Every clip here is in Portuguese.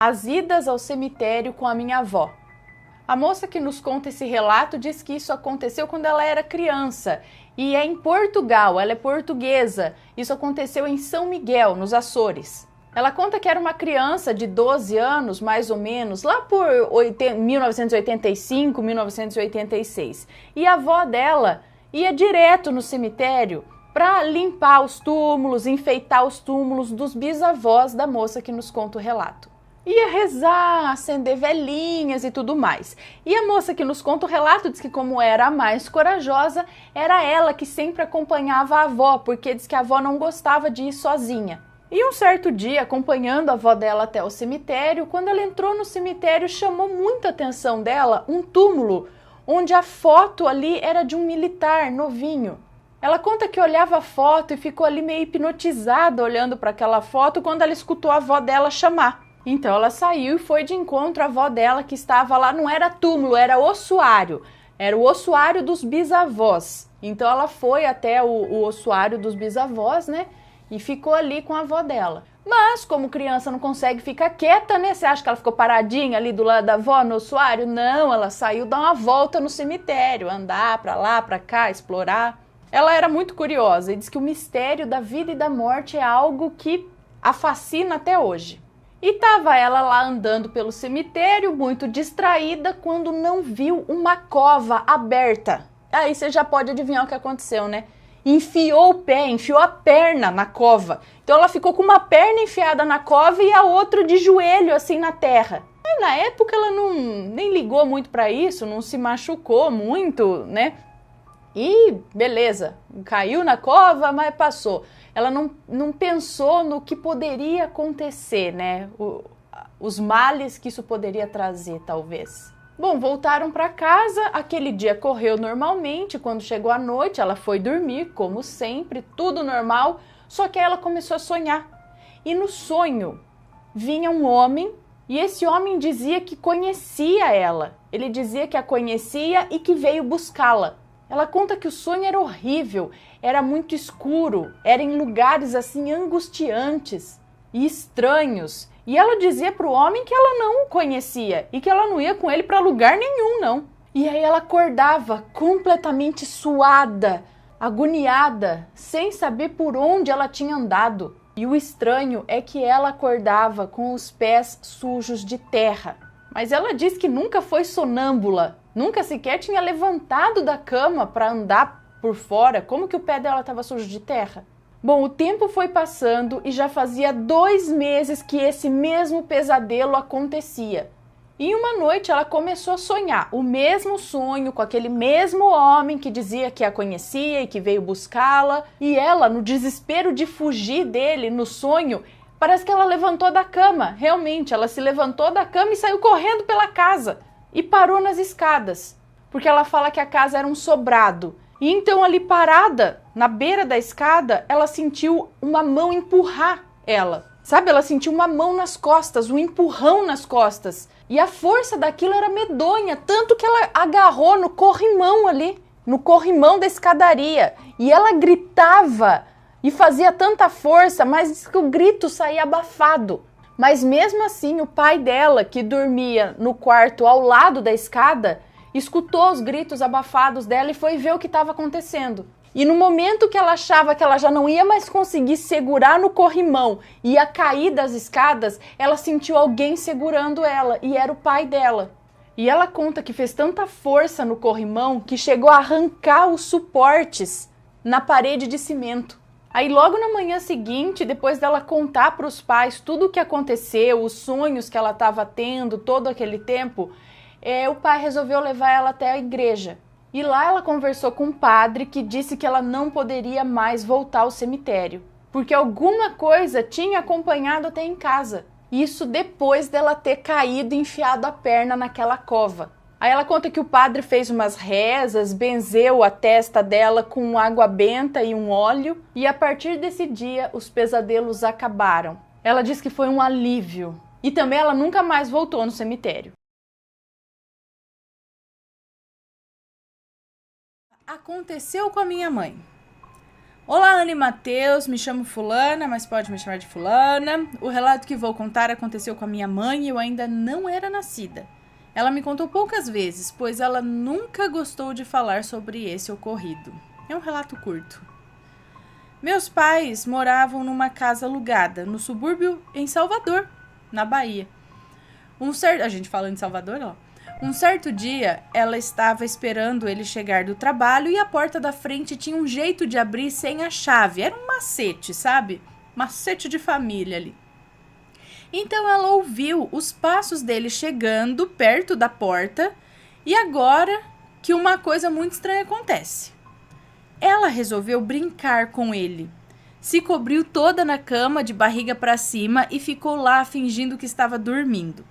As idas ao cemitério com a minha avó. A moça que nos conta esse relato diz que isso aconteceu quando ela era criança e é em Portugal, ela é portuguesa. Isso aconteceu em São Miguel, nos Açores. Ela conta que era uma criança de 12 anos, mais ou menos, lá por 1985, 1986. E a avó dela ia direto no cemitério para limpar os túmulos, enfeitar os túmulos dos bisavós da moça que nos conta o relato. Ia rezar, acender velinhas e tudo mais. E a moça que nos conta o relato diz que, como era a mais corajosa, era ela que sempre acompanhava a avó, porque diz que a avó não gostava de ir sozinha. E um certo dia, acompanhando a avó dela até o cemitério, quando ela entrou no cemitério, chamou muita atenção dela um túmulo, onde a foto ali era de um militar novinho. Ela conta que olhava a foto e ficou ali meio hipnotizada olhando para aquela foto quando ela escutou a avó dela chamar. Então ela saiu e foi de encontro à avó dela que estava lá, não era túmulo, era ossuário. Era o ossuário dos bisavós. Então ela foi até o ossuário dos bisavós, né? E ficou ali com a avó dela. Mas como criança não consegue ficar quieta, né? Você acha que ela ficou paradinha ali do lado da avó no ossuário? Não, ela saiu dar uma volta no cemitério, andar pra lá, pra cá, explorar. Ela era muito curiosa e diz que o mistério da vida e da morte é algo que a fascina até hoje. E estava ela lá andando pelo cemitério, muito distraída, quando não viu uma cova aberta. Aí você já pode adivinhar o que aconteceu, né? Enfiou o pé, enfiou a perna na cova. Então ela ficou com uma perna enfiada na cova e a outra de joelho, assim, na terra. Aí, na época ela nem ligou muito para isso, não se machucou muito, né? E beleza, caiu na cova, mas passou. Ela não pensou no que poderia acontecer, né? Os males que isso poderia trazer, talvez. Bom, voltaram para casa, aquele dia correu normalmente, quando chegou a noite ela foi dormir, como sempre, tudo normal, só que aí ela começou a sonhar. E no sonho vinha um homem e esse homem dizia que conhecia ela. Ele dizia que a conhecia e que veio buscá-la. Ela conta que o sonho era horrível, era muito escuro, era em lugares assim angustiantes e estranhos. E ela dizia para o homem que ela não o conhecia e que ela não ia com ele para lugar nenhum, não. E aí ela acordava completamente suada, agoniada, sem saber por onde ela tinha andado. E o estranho é que ela acordava com os pés sujos de terra. Mas ela diz que nunca foi sonâmbula, nunca sequer tinha levantado da cama para andar por fora. Como que o pé dela estava sujo de terra? Bom, o tempo foi passando e já fazia 2 meses que esse mesmo pesadelo acontecia. E uma noite ela começou a sonhar o mesmo sonho com aquele mesmo homem que dizia que a conhecia e que veio buscá-la. E ela, no desespero de fugir dele no sonho, parece que ela levantou da cama, realmente, ela se levantou da cama e saiu correndo pela casa e parou nas escadas, porque ela fala que a casa era um sobrado. E então ali parada, na beira da escada, ela sentiu uma mão empurrar ela. Sabe, ela sentiu uma mão nas costas, um empurrão nas costas. E a força daquilo era medonha, tanto que ela agarrou no corrimão ali, no corrimão da escadaria. E ela gritava e fazia tanta força, mas que o grito saía abafado. Mas mesmo assim, o pai dela, que dormia no quarto ao lado da escada, escutou os gritos abafados dela e foi ver o que estava acontecendo. E no momento que ela achava que ela já não ia mais conseguir segurar no corrimão e ia cair das escadas, ela sentiu alguém segurando ela e era o pai dela. E ela conta que fez tanta força no corrimão que chegou a arrancar os suportes na parede de cimento. Aí logo na manhã seguinte, depois dela contar para os pais tudo o que aconteceu, os sonhos que ela estava tendo todo aquele tempo, o pai resolveu levar ela até a igreja. E lá ela conversou com um padre que disse que ela não poderia mais voltar ao cemitério, porque alguma coisa tinha acompanhado até em casa. Isso depois dela ter caído e enfiado a perna naquela cova. Aí ela conta que o padre fez umas rezas, benzeu a testa dela com água benta e um óleo, e a partir desse dia os pesadelos acabaram. Ela diz que foi um alívio. E também ela nunca mais voltou no cemitério. Aconteceu com a minha mãe. Olá, Ana e Matheus, me chamo Fulana, mas pode me chamar de Fulana. O relato que vou contar aconteceu com a minha mãe e eu ainda não era nascida. Ela me contou poucas vezes, pois ela nunca gostou de falar sobre esse ocorrido. É um relato curto. Meus pais moravam numa casa alugada, no subúrbio em Salvador, na Bahia. A gente falando em Salvador, ó. Um certo dia, ela estava esperando ele chegar do trabalho e a porta da frente tinha um jeito de abrir sem a chave. Era um macete, sabe? Macete de família ali. Então ela ouviu os passos dele chegando perto da porta e agora que uma coisa muito estranha acontece. Ela resolveu brincar com ele. Se cobriu toda na cama de barriga para cima e ficou lá fingindo que estava dormindo.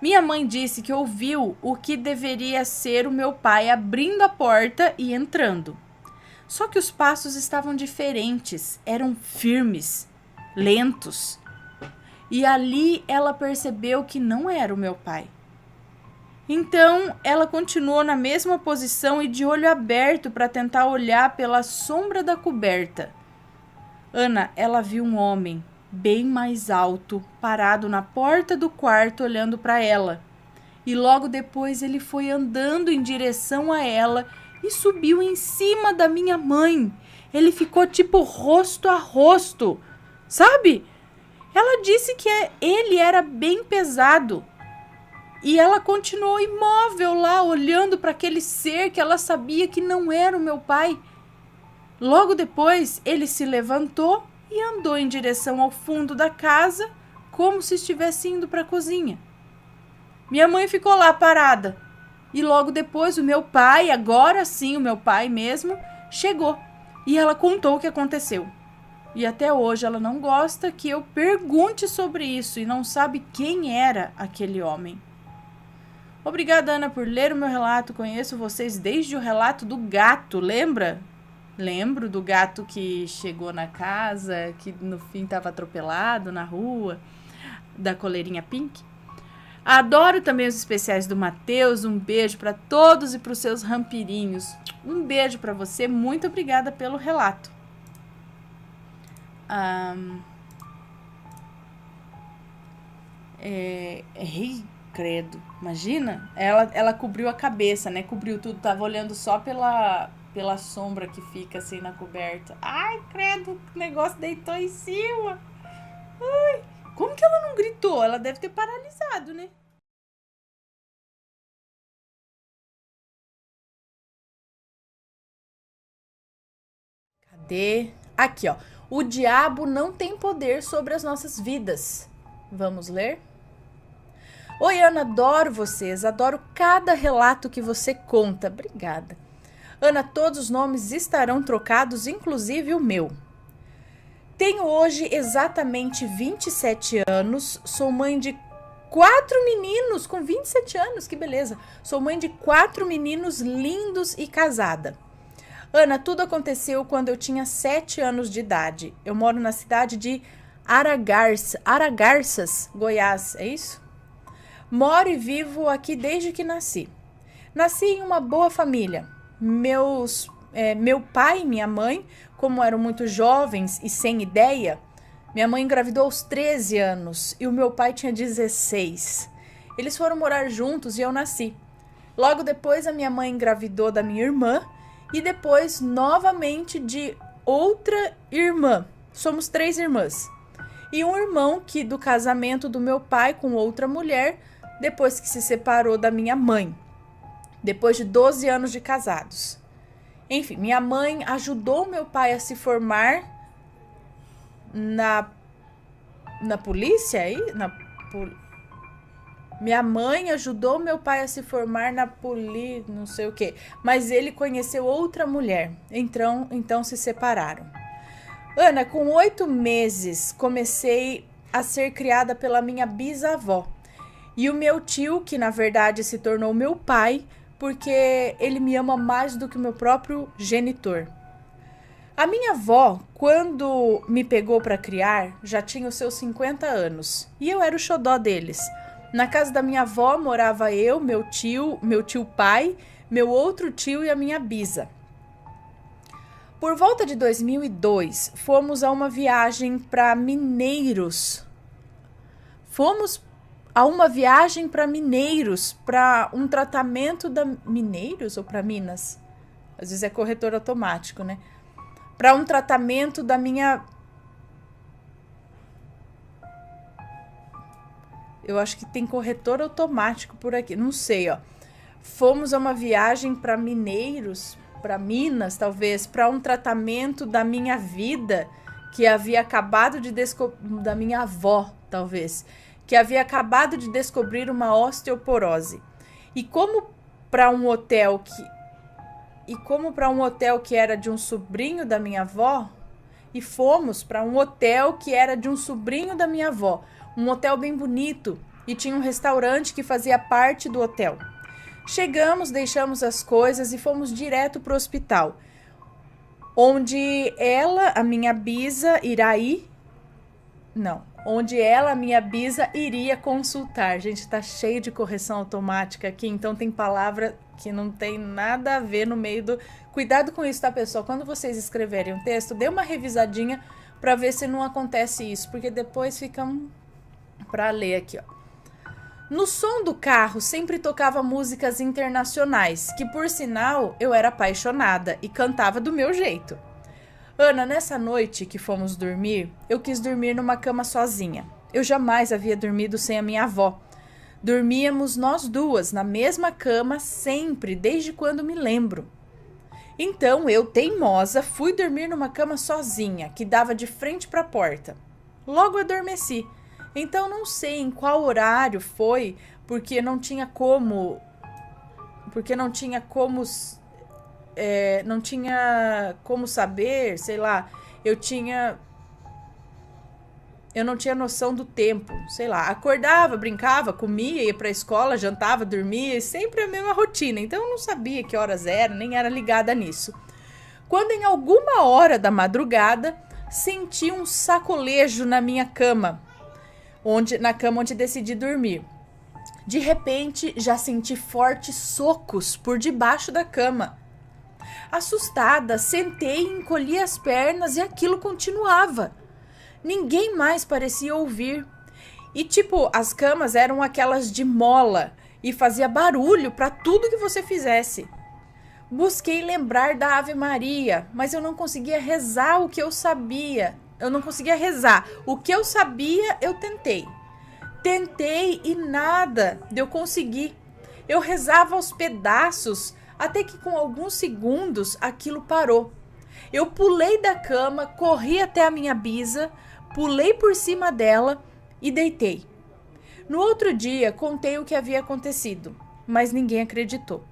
Minha mãe disse que ouviu o que deveria ser o meu pai abrindo a porta e entrando. Só que os passos estavam diferentes, eram firmes, lentos. E ali ela percebeu que não era o meu pai. Então, ela continuou na mesma posição e de olho aberto para tentar olhar pela sombra da coberta. Ana, ela viu um homem bem mais alto, parado na porta do quarto olhando para ela. E logo depois ele foi andando em direção a ela e subiu em cima da minha mãe. Ele ficou tipo rosto a rosto, sabe? Ela disse que ele era bem pesado. E ela continuou imóvel lá, olhando para aquele ser que ela sabia que não era o meu pai. Logo depois, ele se levantou e andou em direção ao fundo da casa, como se estivesse indo para a cozinha. Minha mãe ficou lá parada. E logo depois o meu pai, agora sim o meu pai mesmo, chegou. E ela contou o que aconteceu. E até hoje ela não gosta que eu pergunte sobre isso e não sabe quem era aquele homem. Obrigada, Ana, por ler o meu relato. Conheço vocês desde o relato do gato, lembra? Lembro do gato que chegou na casa, que no fim estava atropelado na rua, da coleirinha pink. Adoro também os especiais do Matheus. Um beijo para todos e para os seus rampirinhos. Um beijo para você. Muito obrigada pelo relato. Credo. Imagina? Ela cobriu a cabeça, né? Cobriu tudo. Tava olhando só pela sombra que fica assim na coberta. Ai, credo, o negócio deitou em cima. Ai, como que ela não gritou? Ela deve ter paralisado, né? Cadê? Aqui, ó. O diabo não tem poder sobre as nossas vidas. Vamos ler? Oi, Ana, adoro vocês. Adoro cada relato que você conta. Obrigada. Ana, todos os nomes estarão trocados, inclusive o meu. Tenho hoje exatamente 27 anos. Sou mãe de 4 meninos com 27 anos. Que beleza. Sou mãe de 4 meninos lindos e casada. Ana, tudo aconteceu quando eu tinha 7 anos de idade. Eu moro na cidade de Aragarças, Goiás, é isso? Moro e vivo aqui desde que nasci. Nasci em uma boa família. Meu pai e minha mãe, como eram muito jovens e sem ideia, minha mãe engravidou aos 13 anos e o meu pai tinha 16. Eles foram morar juntos e eu nasci. Logo depois, a minha mãe engravidou da minha irmã e depois novamente de outra irmã. Somos 3 irmãs. E um irmão que do casamento do meu pai com outra mulher, depois que se separou da minha mãe, depois de 12 anos de casados. Enfim, minha mãe ajudou meu pai a se formar na polícia aí? Minha mãe ajudou meu pai a se formar na polícia, não sei o quê. Mas ele conheceu outra mulher, então se separaram. Ana, com 8 meses, comecei a ser criada pela minha bisavó. E o meu tio, que na verdade se tornou meu pai, porque ele me ama mais do que o meu próprio genitor. A minha avó, quando me pegou para criar, já tinha os seus 50 anos. E eu era o xodó deles. Na casa da minha avó morava eu, meu tio pai, meu outro tio e a minha bisa. Por volta de 2002, fomos a uma viagem para Mineiros. Fomos a uma viagem para Mineiros, para um tratamento da... Mineiros ou para Minas? Às vezes é corretor automático, né? Para um tratamento da minha... Eu acho que tem corretor automático por aqui, não sei, ó. Fomos a uma viagem para Mineiros, para Minas, talvez, para um tratamento da minha vida, que havia acabado de da minha avó, talvez, que havia acabado de descobrir uma osteoporose. E como para um hotel que era de um sobrinho da minha avó, e fomos para um hotel que era de um sobrinho da minha avó, um hotel bem bonito, e tinha um restaurante que fazia parte do hotel. Chegamos, deixamos as coisas e fomos direto para o hospital, onde ela, a minha bisa, a minha bisa iria consultar. Gente, tá cheio de correção automática aqui, então tem palavra que não tem nada a ver no meio do... Cuidado com isso, tá, pessoal? Quando vocês escreverem um texto, dê uma revisadinha para ver se não acontece isso, porque depois fica para ler aqui, ó. No som do carro sempre tocava músicas internacionais, que por sinal eu era apaixonada e cantava do meu jeito. Ana, nessa noite que fomos dormir, eu quis dormir numa cama sozinha. Eu jamais havia dormido sem a minha avó. Dormíamos nós duas na mesma cama sempre, desde quando me lembro. Então eu, teimosa, fui dormir numa cama sozinha, que dava de frente para a porta. Logo adormeci. Então não sei em qual horário foi, porque não tinha como saber, sei lá, eu não tinha noção do tempo, sei lá, acordava, brincava, comia, ia pra escola, jantava, dormia, sempre a mesma rotina, então eu não sabia que horas eram, nem era ligada nisso. Quando em alguma hora da madrugada, senti um sacolejo na minha cama, na cama onde decidi dormir. De repente, já senti fortes socos por debaixo da cama. Assustada, sentei e encolhi as pernas e aquilo continuava. Ninguém mais parecia ouvir. E as camas eram aquelas de mola e fazia barulho para tudo que você fizesse. Busquei lembrar da Ave Maria, mas eu não conseguia rezar o que eu sabia. O que eu sabia, eu tentei. Tentei e nada eu consegui. Eu rezava aos pedaços, até que com alguns segundos aquilo parou. Eu pulei da cama, corri até a minha bisa, pulei por cima dela e deitei. No outro dia, contei o que havia acontecido, mas ninguém acreditou.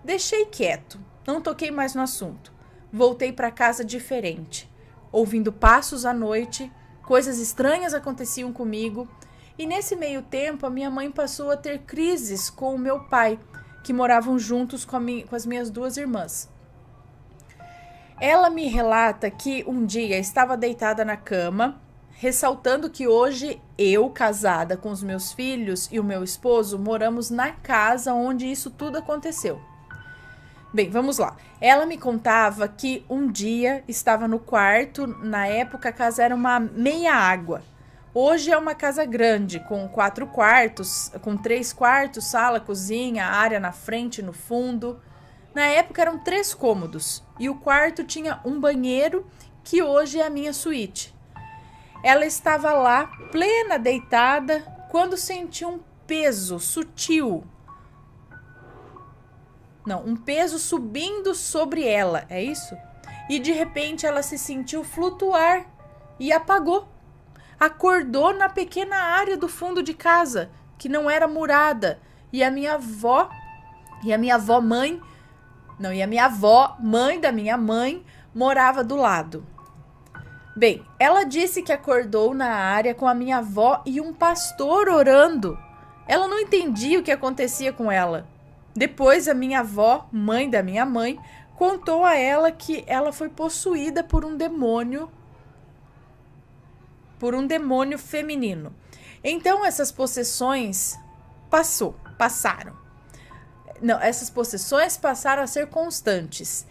Deixei quieto, não toquei mais no assunto. Voltei para casa diferente, ouvindo passos à noite, coisas estranhas aconteciam comigo, e nesse meio tempo a minha mãe passou a ter crises com o meu pai, que moravam juntos com as minhas duas irmãs. Ela me relata que um dia estava deitada na cama, ressaltando que hoje eu, casada com os meus filhos e o meu esposo, moramos na casa onde isso tudo aconteceu. Bem, vamos lá. Ela me contava que um dia estava no quarto, na época a casa era uma meia água. Hoje é uma casa grande, com 4 quartos, com 3 quartos, sala, cozinha, área na frente e no fundo. Na época eram 3 cômodos e o quarto tinha um banheiro, que hoje é a minha suíte. Ela estava lá, plena, deitada, quando sentiu um peso sutil. Não, um peso subindo sobre ela, é isso? E de repente ela se sentiu flutuar e apagou. Acordou na pequena área do fundo de casa, que não era murada. E a minha avó, mãe da minha mãe, morava do lado. Bem, ela disse que acordou na área com a minha avó e um pastor orando. Ela não entendia o que acontecia com ela. Depois, a minha avó, mãe da minha mãe, contou a ela que ela foi possuída por um demônio feminino. Então, essas possessões passaram. Não, essas possessões passaram a ser constantes.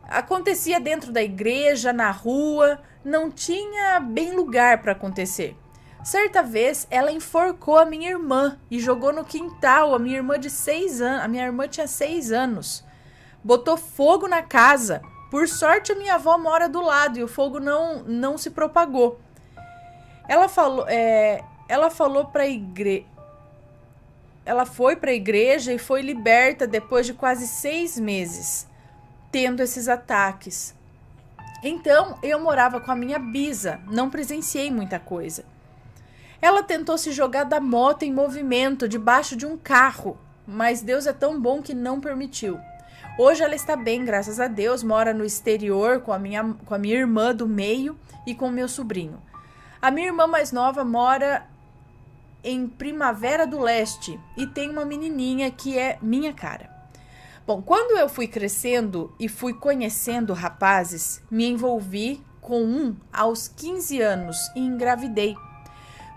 acontecia dentro da igreja, na rua, não tinha bem lugar para acontecer. Certa vez, ela enforcou a minha irmã e jogou no quintal, a minha irmã de 6 anos. A minha irmã tinha 6 anos. Botou fogo na casa. Por sorte, a minha avó mora do lado e o fogo não se propagou. Ela falou para a igreja. Ela foi para a igreja e foi liberta depois de quase 6 meses, tendo esses ataques. Então, eu morava com a minha bisa, não presenciei muita coisa. Ela tentou se jogar da moto em movimento, debaixo de um carro, mas Deus é tão bom que não permitiu. Hoje ela está bem, graças a Deus, mora no exterior com a minha irmã do meio e com o meu sobrinho. A minha irmã mais nova mora em Primavera do Leste e tem uma menininha que é minha cara. Bom, quando eu fui crescendo e fui conhecendo rapazes, me envolvi com um aos 15 anos e engravidei.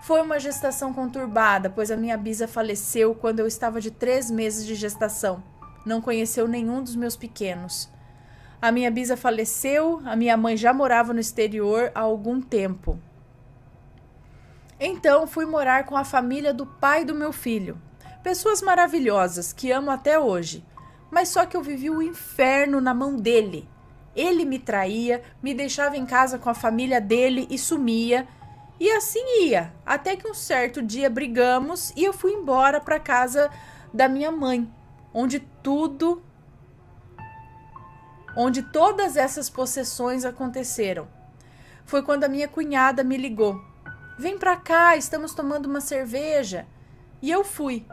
Foi uma gestação conturbada, pois a minha bisa faleceu quando eu estava de 3 meses de gestação. Não conheceu nenhum dos meus pequenos. A minha bisa faleceu, a minha mãe já morava no exterior há algum tempo. Então fui morar com a família do pai do meu filho. Pessoas maravilhosas que amo até hoje. Mas só que eu vivi o inferno na mão dele. Ele me traía, me deixava em casa com a família dele e sumia. E assim ia, até que um certo dia brigamos e eu fui embora para casa da minha mãe, onde todas essas possessões aconteceram. Foi quando a minha cunhada me ligou. Vem pra cá, estamos tomando uma cerveja. E eu fui.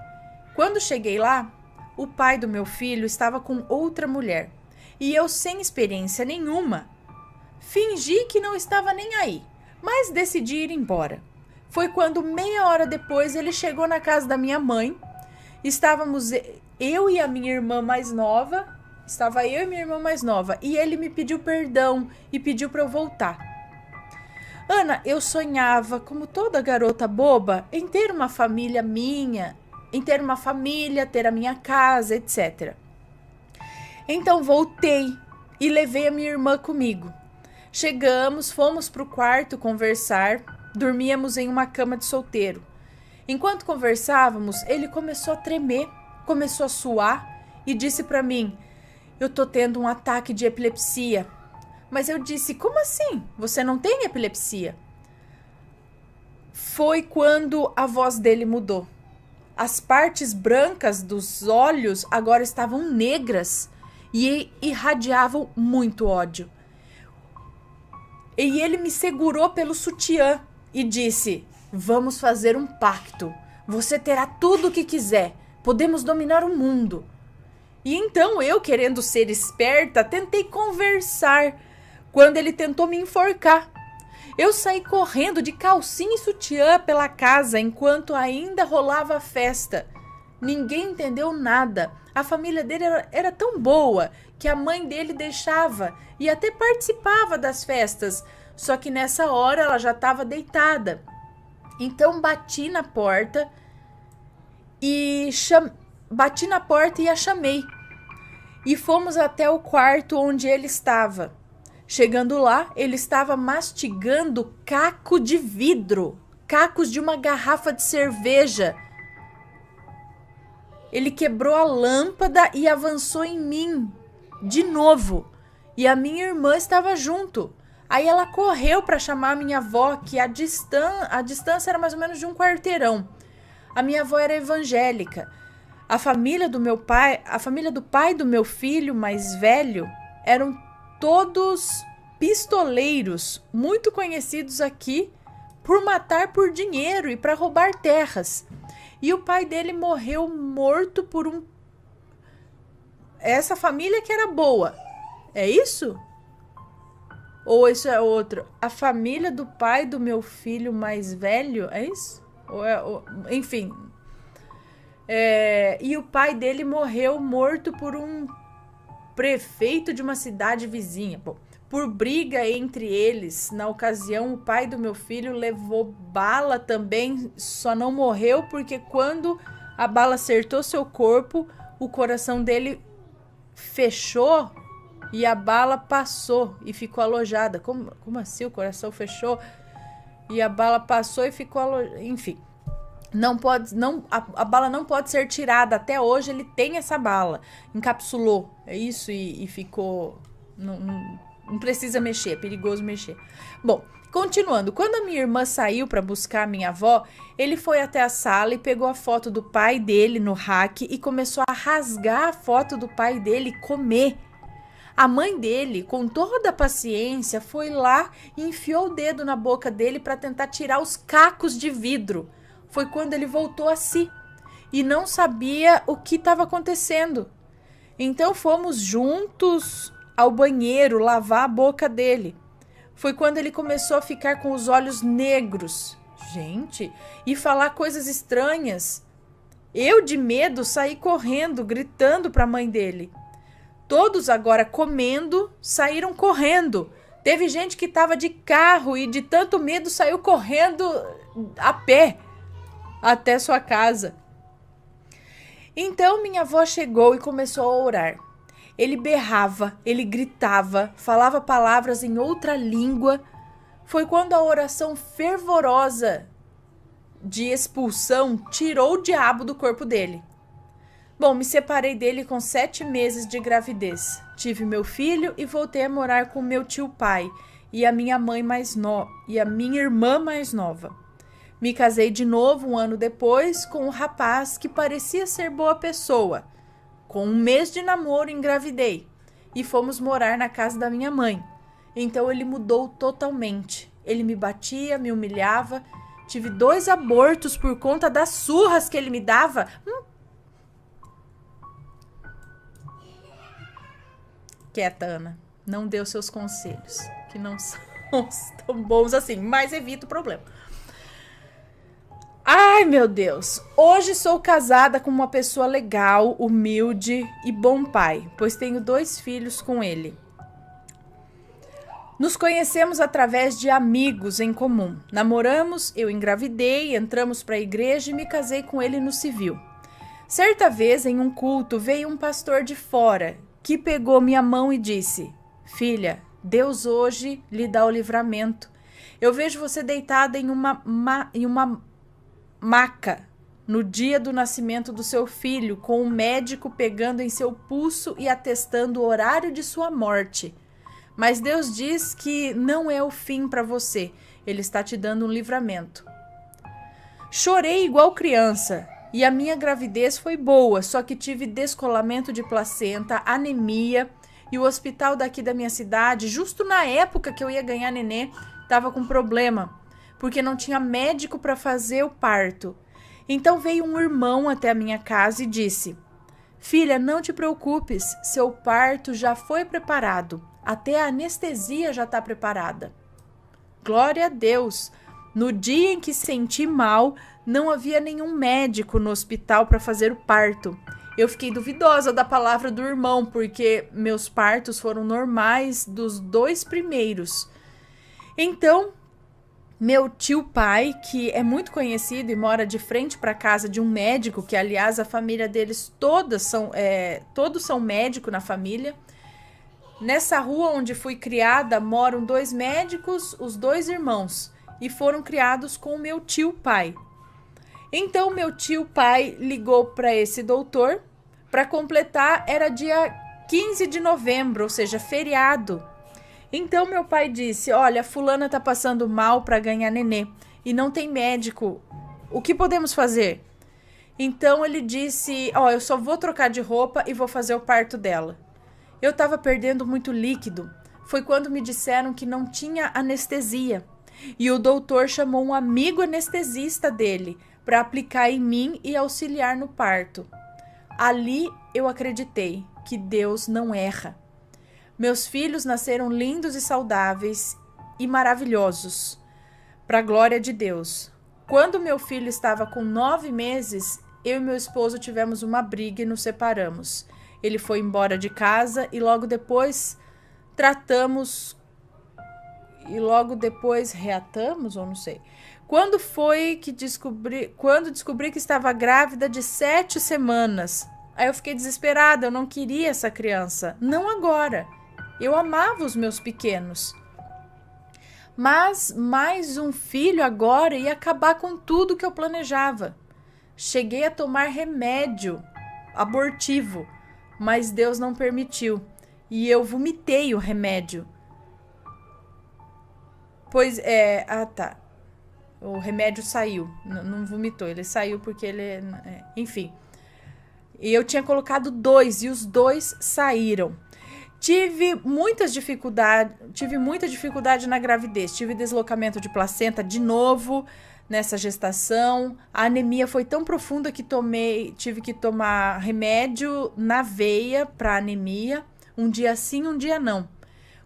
Quando cheguei lá, o pai do meu filho estava com outra mulher. E eu, sem experiência nenhuma, fingi que não estava nem aí, mas decidi ir embora. Foi quando, meia hora depois, ele chegou na casa da minha mãe. Estávamos eu e a minha irmã mais nova. Estava eu e minha irmã mais nova. E ele me pediu perdão e pediu para eu voltar. Ana, eu sonhava, como toda garota boba, em ter uma família minha, em ter uma família, ter a minha casa, etc. Então voltei e levei a minha irmã comigo. Chegamos, fomos para o quarto conversar, dormíamos em uma cama de solteiro. Enquanto conversávamos, ele começou a tremer, começou a suar e disse para mim: eu tô tendo um ataque de epilepsia. Mas eu disse: como assim? Você não tem epilepsia? Foi quando a voz dele mudou. As partes brancas dos olhos agora estavam negras e irradiavam muito ódio. E ele me segurou pelo sutiã e disse: vamos fazer um pacto. Você terá tudo o que quiser. Podemos dominar o mundo. E então eu, querendo ser esperta, tentei conversar quando ele tentou me enforcar. Eu saí correndo de calcinha e sutiã pela casa enquanto ainda rolava a festa. Ninguém entendeu nada. A família dele era tão boa que a mãe dele deixava e até participava das festas. Só que nessa hora ela já estava deitada. Então bati na porta e a chamei. E fomos até o quarto onde ele estava. Chegando lá, ele estava mastigando caco de vidro, cacos de uma garrafa de cerveja. Ele quebrou a lâmpada e avançou em mim, de novo. E a minha irmã estava junto. Aí ela correu para chamar a minha avó, que a distância era mais ou menos de um quarteirão. A minha avó era evangélica. A família do pai do meu filho mais velho eram todos pistoleiros, muito conhecidos aqui por matar por dinheiro e para roubar terras. E o pai dele morreu morto por essa família que era boa. É isso? Ou isso é outro? A família do pai do meu filho mais velho, é isso? Enfim. E o pai dele morreu morto por um prefeito de uma cidade vizinha. Bom, Por briga entre eles, na ocasião, o pai do meu filho levou bala também, só não morreu porque quando a bala acertou seu corpo, o coração dele fechou e a bala passou e ficou alojada. Como assim o coração fechou e a bala passou e ficou alojada? Enfim, a bala não pode ser tirada. Até hoje ele tem essa bala. Encapsulou, é isso, e ficou... Não precisa mexer, é perigoso mexer. Bom, continuando. Quando a minha irmã saiu para buscar a minha avó, ele foi até a sala e pegou a foto do pai dele no rack e começou a rasgar a foto do pai dele e comer. A mãe dele, com toda a paciência, foi lá e enfiou o dedo na boca dele para tentar tirar os cacos de vidro. Foi quando ele voltou a si e não sabia o que estava acontecendo. Então fomos juntos ao banheiro lavar a boca dele. Foi quando ele começou a ficar com os olhos negros, gente, e falar coisas estranhas. Eu, de medo, saí correndo, gritando para a mãe dele. Todos agora comendo, saíram correndo. Teve gente que estava de carro e de tanto medo saiu correndo a pé até sua casa. Então minha avó chegou e começou a orar. Ele berrava, ele gritava, falava palavras em outra língua. Foi quando a oração fervorosa de expulsão tirou o diabo do corpo dele. Bom, me separei dele com 7 meses de gravidez. Tive meu filho e voltei a morar com meu tio pai e a minha e a minha irmã mais nova. Me casei de novo 1 ano depois com um rapaz que parecia ser boa pessoa. Com 1 mês de namoro, engravidei e fomos morar na casa da minha mãe. Então ele mudou totalmente. Ele me batia, me humilhava. Tive 2 abortos por conta das surras que ele me dava. Quieta, Ana. Não dê os seus conselhos, que não são tão bons assim, mas evita o problema. Ai, meu Deus. Hoje sou casada com uma pessoa legal, humilde e bom pai, pois tenho 2 filhos com ele. Nos conhecemos através de amigos em comum. Namoramos, eu engravidei, entramos para a igreja e me casei com ele no civil. Certa vez, em um culto, veio um pastor de fora que pegou minha mão e disse: Filha, Deus hoje lhe dá o livramento. Eu vejo você deitada em uma maca no dia do nascimento do seu filho, com um médico pegando em seu pulso e atestando o horário de sua morte. Mas Deus diz que não é o fim para você. Ele está te dando um livramento. Chorei igual criança. E a minha gravidez foi boa, só que tive descolamento de placenta, anemia, e o hospital daqui da minha cidade, justo na época que eu ia ganhar nenê, estava com problema, porque não tinha médico para fazer o parto. Então veio um irmão até a minha casa e disse: Filha, não te preocupes, seu parto já foi preparado, até a anestesia já está preparada. Glória a Deus! No dia em que senti mal, não havia nenhum médico no hospital para fazer o parto. Eu fiquei duvidosa da palavra do irmão, porque meus partos foram normais dos 2 primeiros. Então, meu tio pai, que é muito conhecido e mora de frente para a casa de um médico, que aliás a família deles todos são médicos na família. Nessa rua onde fui criada moram 2 médicos, os 2 irmãos, e foram criados com o meu tio pai. Então, meu tio pai ligou para esse doutor. Para completar, era dia 15 de novembro, ou seja, feriado. Então, meu pai disse: Olha, fulana tá passando mal para ganhar nenê e não tem médico. O que podemos fazer? Então, ele disse: eu só vou trocar de roupa e vou fazer o parto dela. Eu estava perdendo muito líquido. Foi quando me disseram que não tinha anestesia. E o doutor chamou um amigo anestesista dele para aplicar em mim e auxiliar no parto. Ali eu acreditei que Deus não erra. Meus filhos nasceram lindos e saudáveis e maravilhosos, para a glória de Deus. Quando meu filho estava com 9 meses, eu e meu esposo tivemos uma briga e nos separamos. Ele foi embora de casa e logo depois tratamos e logo depois reatamos, ou não sei. Quando descobri que estava grávida de 7 semanas. Aí eu fiquei desesperada, eu não queria essa criança. Não agora. Eu amava os meus pequenos. Mas mais um filho agora ia acabar com tudo que eu planejava. Cheguei a tomar remédio abortivo, mas Deus não permitiu. E eu vomitei o remédio. Pois é. Ah, tá. O remédio saiu. Não vomitou. Ele saiu porque ele. Enfim. E eu tinha colocado 2 e os 2 saíram. Tive muita dificuldade na gravidez. Tive deslocamento de placenta de novo nessa gestação. A anemia foi tão profunda que tive que tomar remédio na veia para anemia. Um dia sim, um dia não.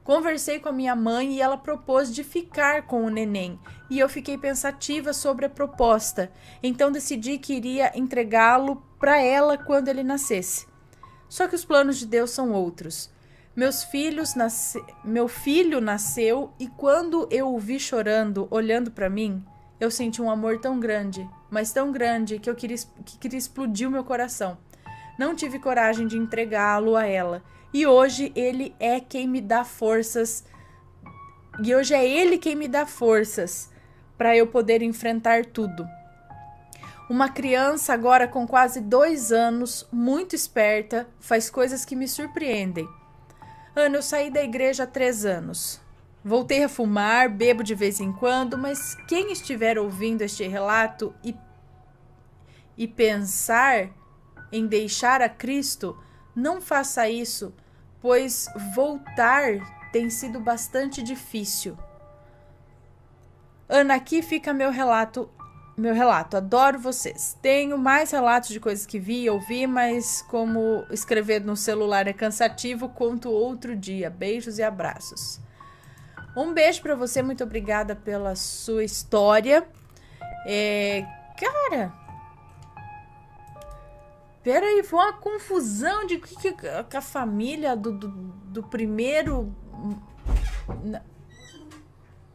Conversei com a minha mãe e ela propôs de ficar com o neném. E eu fiquei pensativa sobre a proposta. Então decidi que iria entregá-lo para ela quando ele nascesse. Só que os planos de Deus são outros. Meu filho nasceu e quando eu o vi chorando, olhando para mim, eu senti um amor tão grande, mas tão grande que queria explodir o meu coração. Não tive coragem de entregá-lo a ela. E hoje ele é quem me dá forças. E hoje é ele quem me dá forças para eu poder enfrentar tudo. Uma criança agora com quase 2 anos, muito esperta, faz coisas que me surpreendem. Ana, eu saí da igreja há 3 anos. Voltei a fumar, bebo de vez em quando, mas quem estiver ouvindo este relato e pensar em deixar a Cristo, não faça isso, pois voltar tem sido bastante difícil. Ana, aqui fica meu relato. Adoro vocês. Tenho mais relatos de coisas que vi e ouvi, mas como escrever no celular é cansativo, conto outro dia. Beijos e abraços. Um beijo pra você, muito obrigada pela sua história. Cara, peraí, foi uma confusão de que a família do primeiro...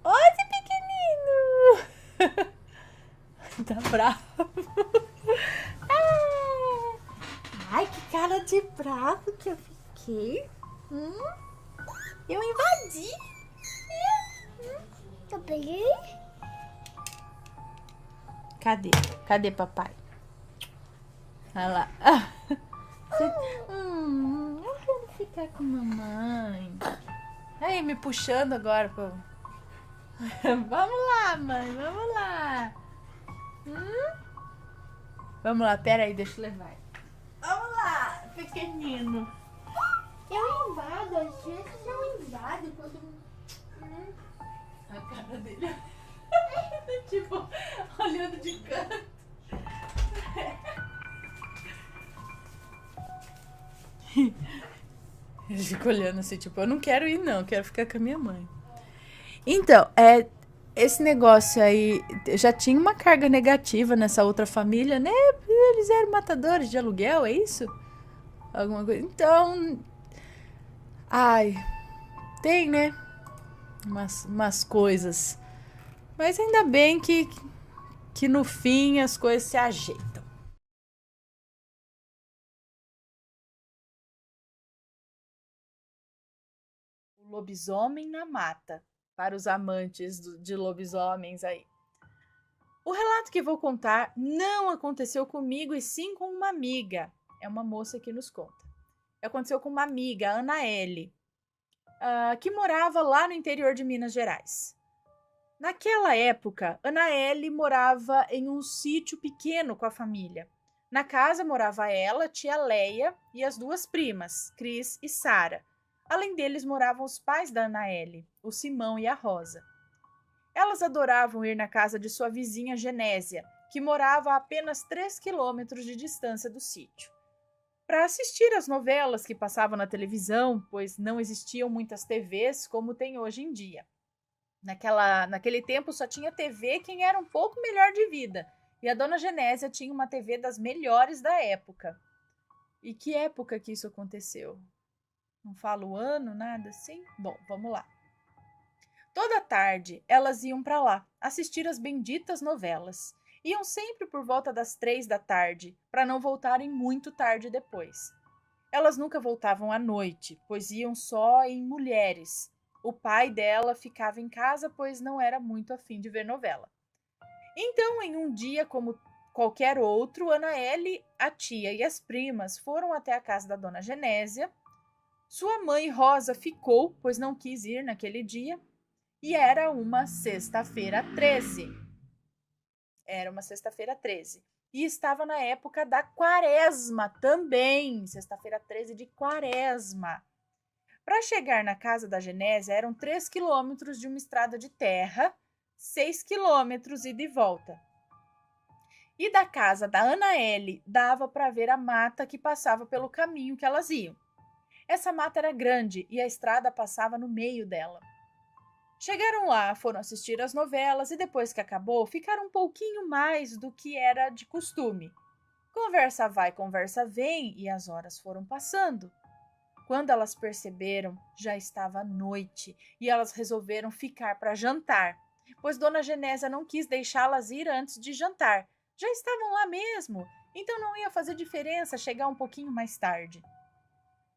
Olha esse pequenino! Tá bravo. Ai, que cara de bravo que eu fiquei. Eu invadi. Eu peguei. Cadê? Cadê papai? Olha lá. Eu quero ficar com mamãe. Aí, me puxando agora. Pô. Vamos lá, mãe. Vamos lá. Vamos lá, pera aí, deixa eu levar. Vamos lá, pequenino. Eu invado, às vezes eu invado quando... A cara dele. Tipo, olhando de canto. Ele fica olhando assim, tipo, eu não quero ir não, eu quero ficar com a minha mãe. Então, esse negócio aí já tinha uma carga negativa nessa outra família, né? Eles eram matadores de aluguel, é isso? Alguma coisa. Então, ai, tem, né? Umas coisas. Mas ainda bem que no fim as coisas se ajeitam. O lobisomem na mata. Para os amantes de lobisomens aí. O relato que vou contar não aconteceu comigo e sim com uma amiga. É uma moça que nos conta. Aconteceu com uma amiga, Ana L., que morava lá no interior de Minas Gerais. Naquela época, Ana L. morava em um sítio pequeno com a família. Na casa morava ela, tia Leia e as 2 primas, Cris e Sara. Além deles moravam os pais da Ana L., o Simão e a Rosa. Elas adoravam ir na casa de sua vizinha Genésia, que morava a apenas 3 quilômetros de distância do sítio, para assistir às novelas que passavam na televisão, pois não existiam muitas TVs como tem hoje em dia. Naquele tempo só tinha TV quem era um pouco melhor de vida, e a dona Genésia tinha uma TV das melhores da época. E que época que isso aconteceu? Não fala o ano, nada assim? Bom, vamos lá. Toda tarde, elas iam para lá, assistir as benditas novelas. Iam sempre por volta das 3 da tarde, para não voltarem muito tarde depois. Elas nunca voltavam à noite, pois iam só em mulheres. O pai dela ficava em casa, pois não era muito afim de ver novela. Então, em um dia como qualquer outro, Anaele, a tia e as primas foram até a casa da dona Genésia. Sua mãe Rosa ficou, pois não quis ir naquele dia, e era uma sexta-feira 13. Era uma sexta-feira 13. E estava na época da quaresma também, sexta-feira 13 de quaresma. Para chegar na casa da Genésia eram 3 quilômetros de uma estrada de terra, 6 quilômetros ida e volta. E da casa da Anaele dava para ver a mata que passava pelo caminho que elas iam. Essa mata era grande e a estrada passava no meio dela. Chegaram lá, foram assistir às novelas e depois que acabou, ficaram um pouquinho mais do que era de costume. Conversa vai, conversa vem e as horas foram passando. Quando elas perceberam, já estava noite e elas resolveram ficar para jantar, pois Dona Genésia não quis deixá-las ir antes de jantar. Já estavam lá mesmo, então não ia fazer diferença chegar um pouquinho mais tarde.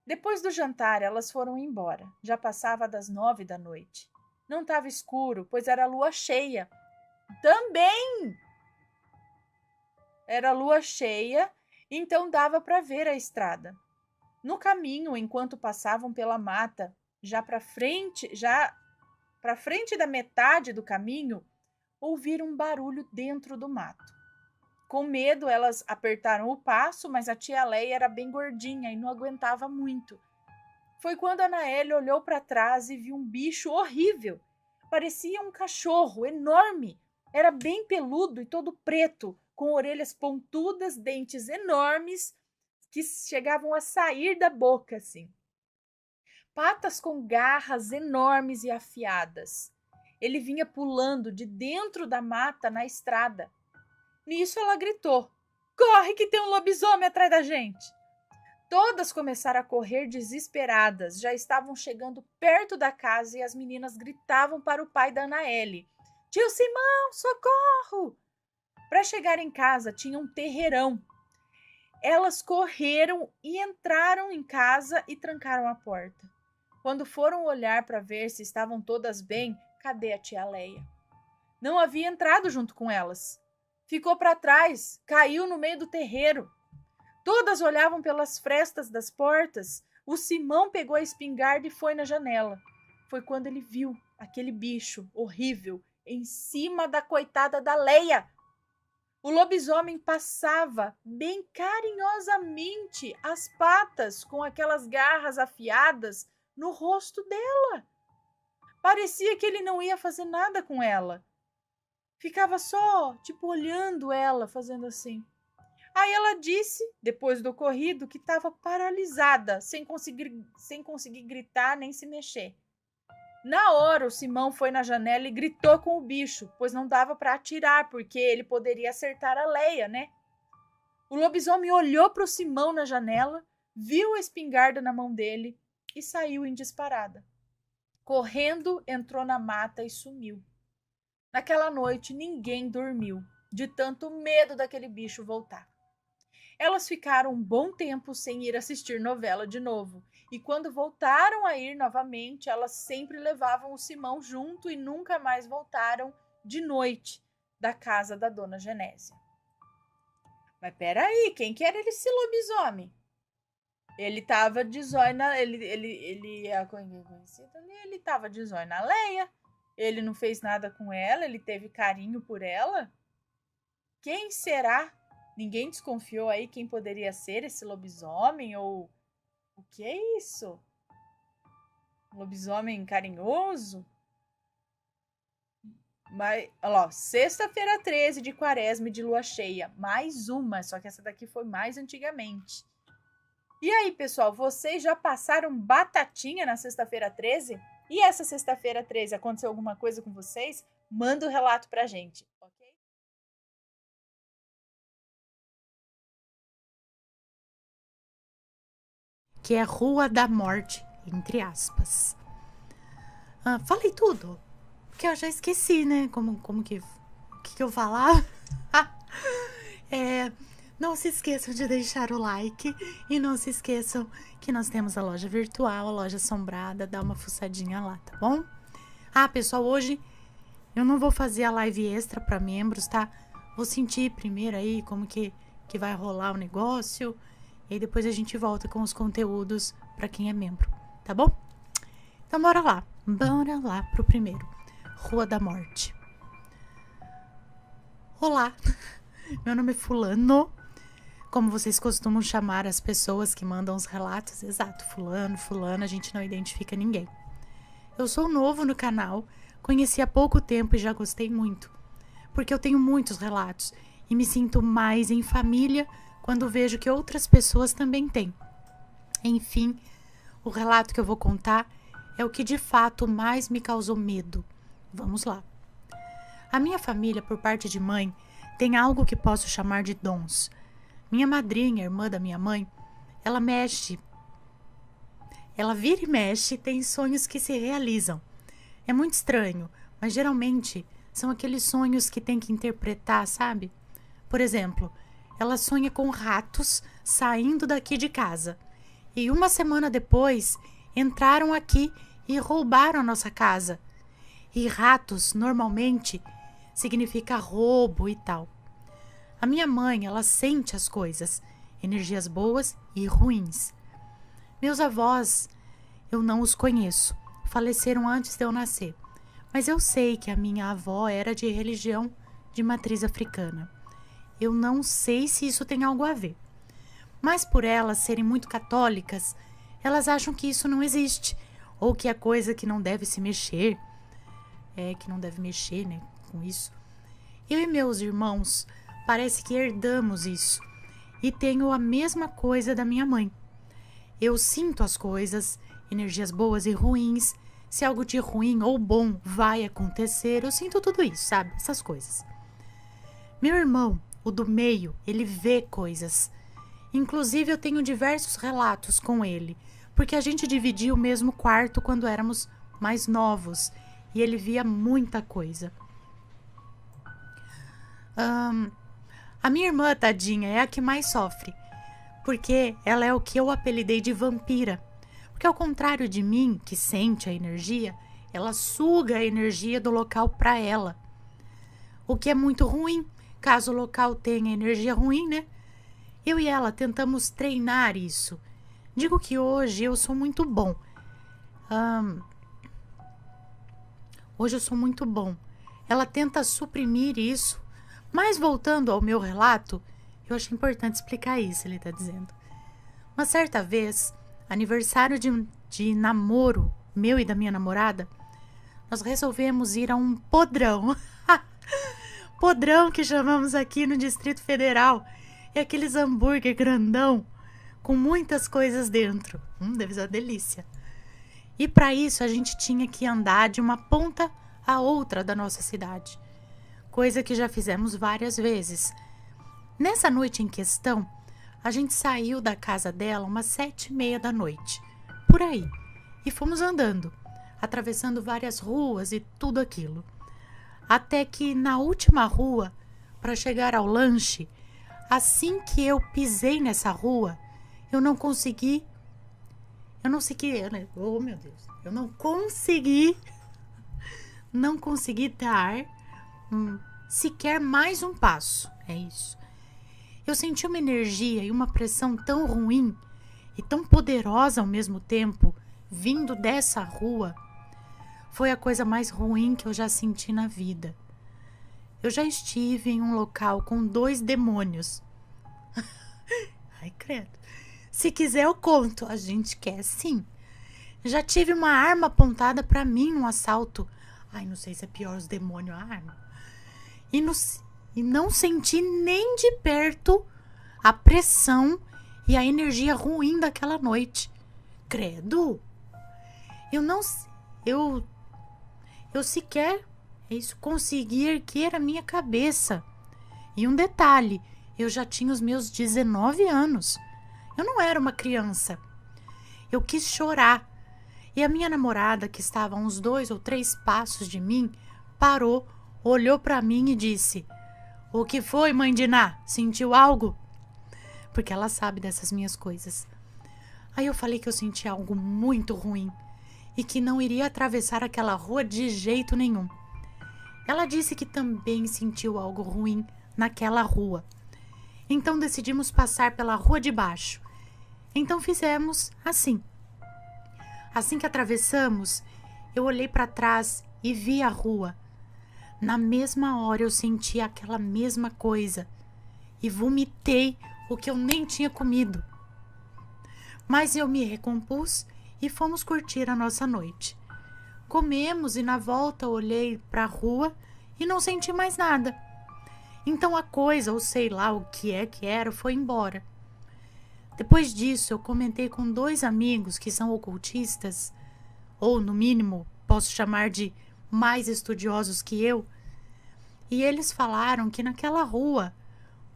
Depois do jantar, elas foram embora. Já passava das 9 da noite. Não estava escuro, pois era lua cheia. Também era lua cheia, então dava para ver a estrada. No caminho, enquanto passavam pela mata, já para frente da metade do caminho, ouviram um barulho dentro do mato. Com medo, elas apertaram o passo, mas a tia Leia era bem gordinha e não aguentava muito. Foi quando a Anaele olhou para trás e viu um bicho horrível. Parecia um cachorro enorme. Era bem peludo e todo preto, com orelhas pontudas, dentes enormes que chegavam a sair da boca, assim. Patas com garras enormes e afiadas. Ele vinha pulando de dentro da mata na estrada. Nisso ela gritou: "Corre que tem um lobisomem atrás da gente!" Todas começaram a correr desesperadas. Já estavam chegando perto da casa e as meninas gritavam para o pai da Anaele: "Tio Simão, socorro!" Para chegar em casa tinha um terreirão. Elas correram e entraram em casa e trancaram a porta. Quando foram olhar para ver se estavam todas bem, cadê a tia Leia? Não havia entrado junto com elas. Ficou para trás, caiu no meio do terreiro. Todas olhavam pelas frestas das portas. O Simão pegou a espingarda e foi na janela. Foi quando ele viu aquele bicho horrível em cima da coitada da Leia. O lobisomem passava bem carinhosamente as patas com aquelas garras afiadas no rosto dela. Parecia que ele não ia fazer nada com ela. Ficava só, olhando ela, fazendo assim. Aí ela disse, depois do ocorrido, que estava paralisada, sem conseguir gritar nem se mexer. Na hora, o Simão foi na janela e gritou com o bicho, pois não dava para atirar, porque ele poderia acertar a Leia, né? O lobisomem olhou para o Simão na janela, viu a espingarda na mão dele e saiu em disparada. Correndo, entrou na mata e sumiu. Naquela noite, ninguém dormiu, de tanto medo daquele bicho voltar. Elas ficaram um bom tempo sem ir assistir novela de novo. E quando voltaram a ir novamente, elas sempre levavam o Simão junto e nunca mais voltaram de noite da casa da dona Genésia. Mas peraí, quem que era esse lobisomem? Ele tava de zóio na... Ele é conhecido ali, ele tava de zóio na Leia. Ele não fez nada com ela, ele teve carinho por ela. Quem será? Ninguém desconfiou aí quem poderia ser esse lobisomem ou... O que é isso? Lobisomem carinhoso? Mas, olha lá, sexta-feira 13 de quaresma e de lua cheia. Mais uma, só que essa daqui foi mais antigamente. E aí, pessoal, vocês já passaram batatinha na sexta-feira 13? E essa sexta-feira 13, aconteceu alguma coisa com vocês? Manda o relato pra gente, ok? Que é Rua da Morte. entre aspas. Falei tudo, porque eu já esqueci, né? Como que eu falava? Não se esqueçam de deixar o like e não se esqueçam que nós temos a loja virtual, a loja assombrada, dá uma fuçadinha lá, tá bom? Pessoal, hoje eu não vou fazer a live extra para membros, tá? Vou sentir primeiro aí como que vai rolar o negócio e aí depois a gente volta com os conteúdos para quem é membro, tá bom? Então bora lá pro primeiro, Rua da Morte. Olá, meu nome é Fulano, como vocês costumam chamar as pessoas que mandam os relatos. Exato, fulano, a gente não identifica ninguém. Eu sou novo no canal, conheci há pouco tempo e já gostei muito, porque eu tenho muitos relatos e me sinto mais em família quando vejo que outras pessoas também têm. Enfim, o relato que eu vou contar é o que de fato mais me causou medo. Vamos lá. A minha família, por parte de mãe, tem algo que posso chamar de dons. Minha madrinha, irmã da minha mãe, ela vira e mexe e tem sonhos que se realizam. É muito estranho, mas geralmente são aqueles sonhos que tem que interpretar, sabe? Por exemplo, ela sonha com ratos saindo daqui de casa. E uma semana depois, entraram aqui e roubaram a nossa casa. E ratos, normalmente, significa roubo e tal. A minha mãe, ela sente as coisas, energias boas e ruins. Meus avós, eu não os conheço, faleceram antes de eu nascer. Mas eu sei que a minha avó era de religião de matriz africana. Eu não sei se isso tem algo a ver. Mas por elas serem muito católicas, elas acham que isso não existe. Ou que é coisa que não deve se mexer. Que não deve mexer, né, com isso. Eu e meus irmãos, parece que herdamos isso. E tenho a mesma coisa da minha mãe. Eu sinto as coisas, energias boas e ruins. Se algo de ruim ou bom vai acontecer, eu sinto tudo isso, sabe? Essas coisas. Meu irmão, o do meio, ele vê coisas. Inclusive, eu tenho diversos relatos com ele, porque a gente dividia o mesmo quarto quando éramos mais novos, e ele via muita coisa. A minha irmã, tadinha, é a que mais sofre, porque ela é o que eu apelidei de vampira. Porque ao contrário de mim, que sente a energia, ela suga a energia do local para ela. O que é muito ruim, caso o local tenha energia ruim, né? Eu e ela tentamos treinar isso. Digo que hoje eu sou muito bom. Hoje eu sou muito bom. Ela tenta suprimir isso. Mas voltando ao meu relato, eu acho importante explicar isso, ele tá dizendo. Uma certa vez, aniversário de namoro meu e da minha namorada, nós resolvemos ir a um podrão. Podrão que chamamos aqui no Distrito Federal. É aqueles hambúrguer grandão com muitas coisas dentro. Deve ser uma delícia. E para isso a gente tinha que andar de uma ponta a outra da nossa cidade. Coisa que já fizemos várias vezes. Nessa noite em questão, a gente saiu da casa dela umas 7:30 da noite, por aí, e fomos andando, atravessando várias ruas e tudo aquilo. Até que na última rua, para chegar ao lanche, assim que eu pisei nessa rua, eu não consegui, oh meu Deus, eu não consegui dar sequer mais um passo, é isso. Eu senti uma energia e uma pressão tão ruim e tão poderosa ao mesmo tempo, vindo dessa rua. Foi a coisa mais ruim que eu já senti na vida. Eu já estive em um local com 2 demônios. Ai, credo. Se quiser eu conto, a gente quer sim. Já tive uma arma apontada pra mim num assalto. Ai, não sei se é pior os demônios ou a arma. E não senti nem de perto a pressão e a energia ruim daquela noite. Credo! Eu sequer consegui erguer a minha cabeça. E um detalhe, eu já tinha os meus 19 anos. Eu não era uma criança. Eu quis chorar. E a minha namorada, que estava a uns 2 ou 3 passos de mim, parou, olhou para mim e disse: "O que foi, mãe Diná? Sentiu algo?" Porque ela sabe dessas minhas coisas. Aí eu falei que eu senti algo muito ruim e que não iria atravessar aquela rua de jeito nenhum. Ela disse que também sentiu algo ruim naquela rua. Então decidimos passar pela rua de baixo. Então fizemos assim. Assim que atravessamos, eu olhei para trás e vi a rua. Na mesma hora eu senti aquela mesma coisa e vomitei o que eu nem tinha comido. Mas eu me recompus e fomos curtir a nossa noite. Comemos e na volta olhei para a rua e não senti mais nada. Então a coisa, ou sei lá o que era, foi embora. Depois disso, eu comentei com 2 amigos que são ocultistas, ou no mínimo posso chamar de mais estudiosos que eu, e eles falaram que naquela rua,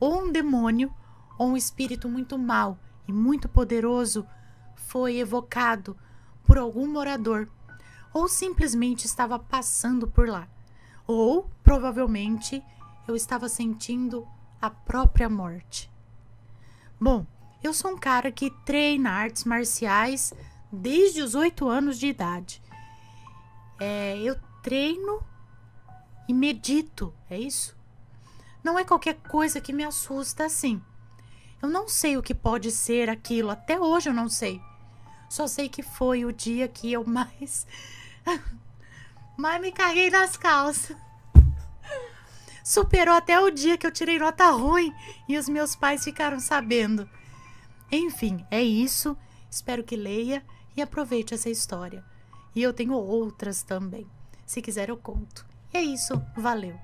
ou um demônio, ou um espírito muito mau e muito poderoso foi evocado por algum morador, ou simplesmente estava passando por lá, ou provavelmente eu estava sentindo a própria morte. Bom, eu sou um cara que treina artes marciais desde os 8 anos de idade. Eu treino e medito, é isso? Não é qualquer coisa que me assusta assim. Eu não sei o que pode ser aquilo, até hoje eu não sei. Só sei que foi o dia que eu mais me caguei nas calças. Superou até o dia que eu tirei nota ruim e os meus pais ficaram sabendo. Enfim, é isso. Espero que leia e aproveite essa história. E eu tenho outras também. Se quiser eu conto. E é isso, valeu.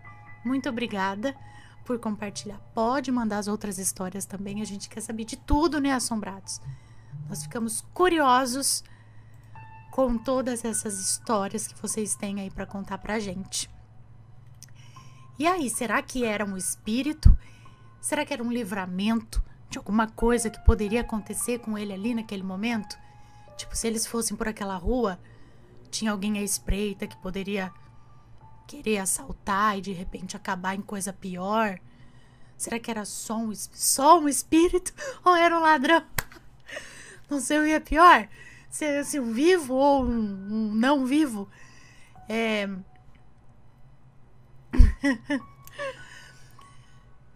Muito obrigada por compartilhar. Pode mandar as outras histórias também. A gente quer saber de tudo, né, assombrados? Nós ficamos curiosos com todas essas histórias que vocês têm aí para contar pra gente. E aí, será que era um espírito? Será que era um livramento de alguma coisa que poderia acontecer com ele ali naquele momento? Tipo, se eles fossem por aquela rua, tinha alguém à espreita que poderia querer assaltar e de repente acabar em coisa pior? Será que era só um espírito ou era um ladrão? Não sei o que é pior. Se um vivo ou um não vivo.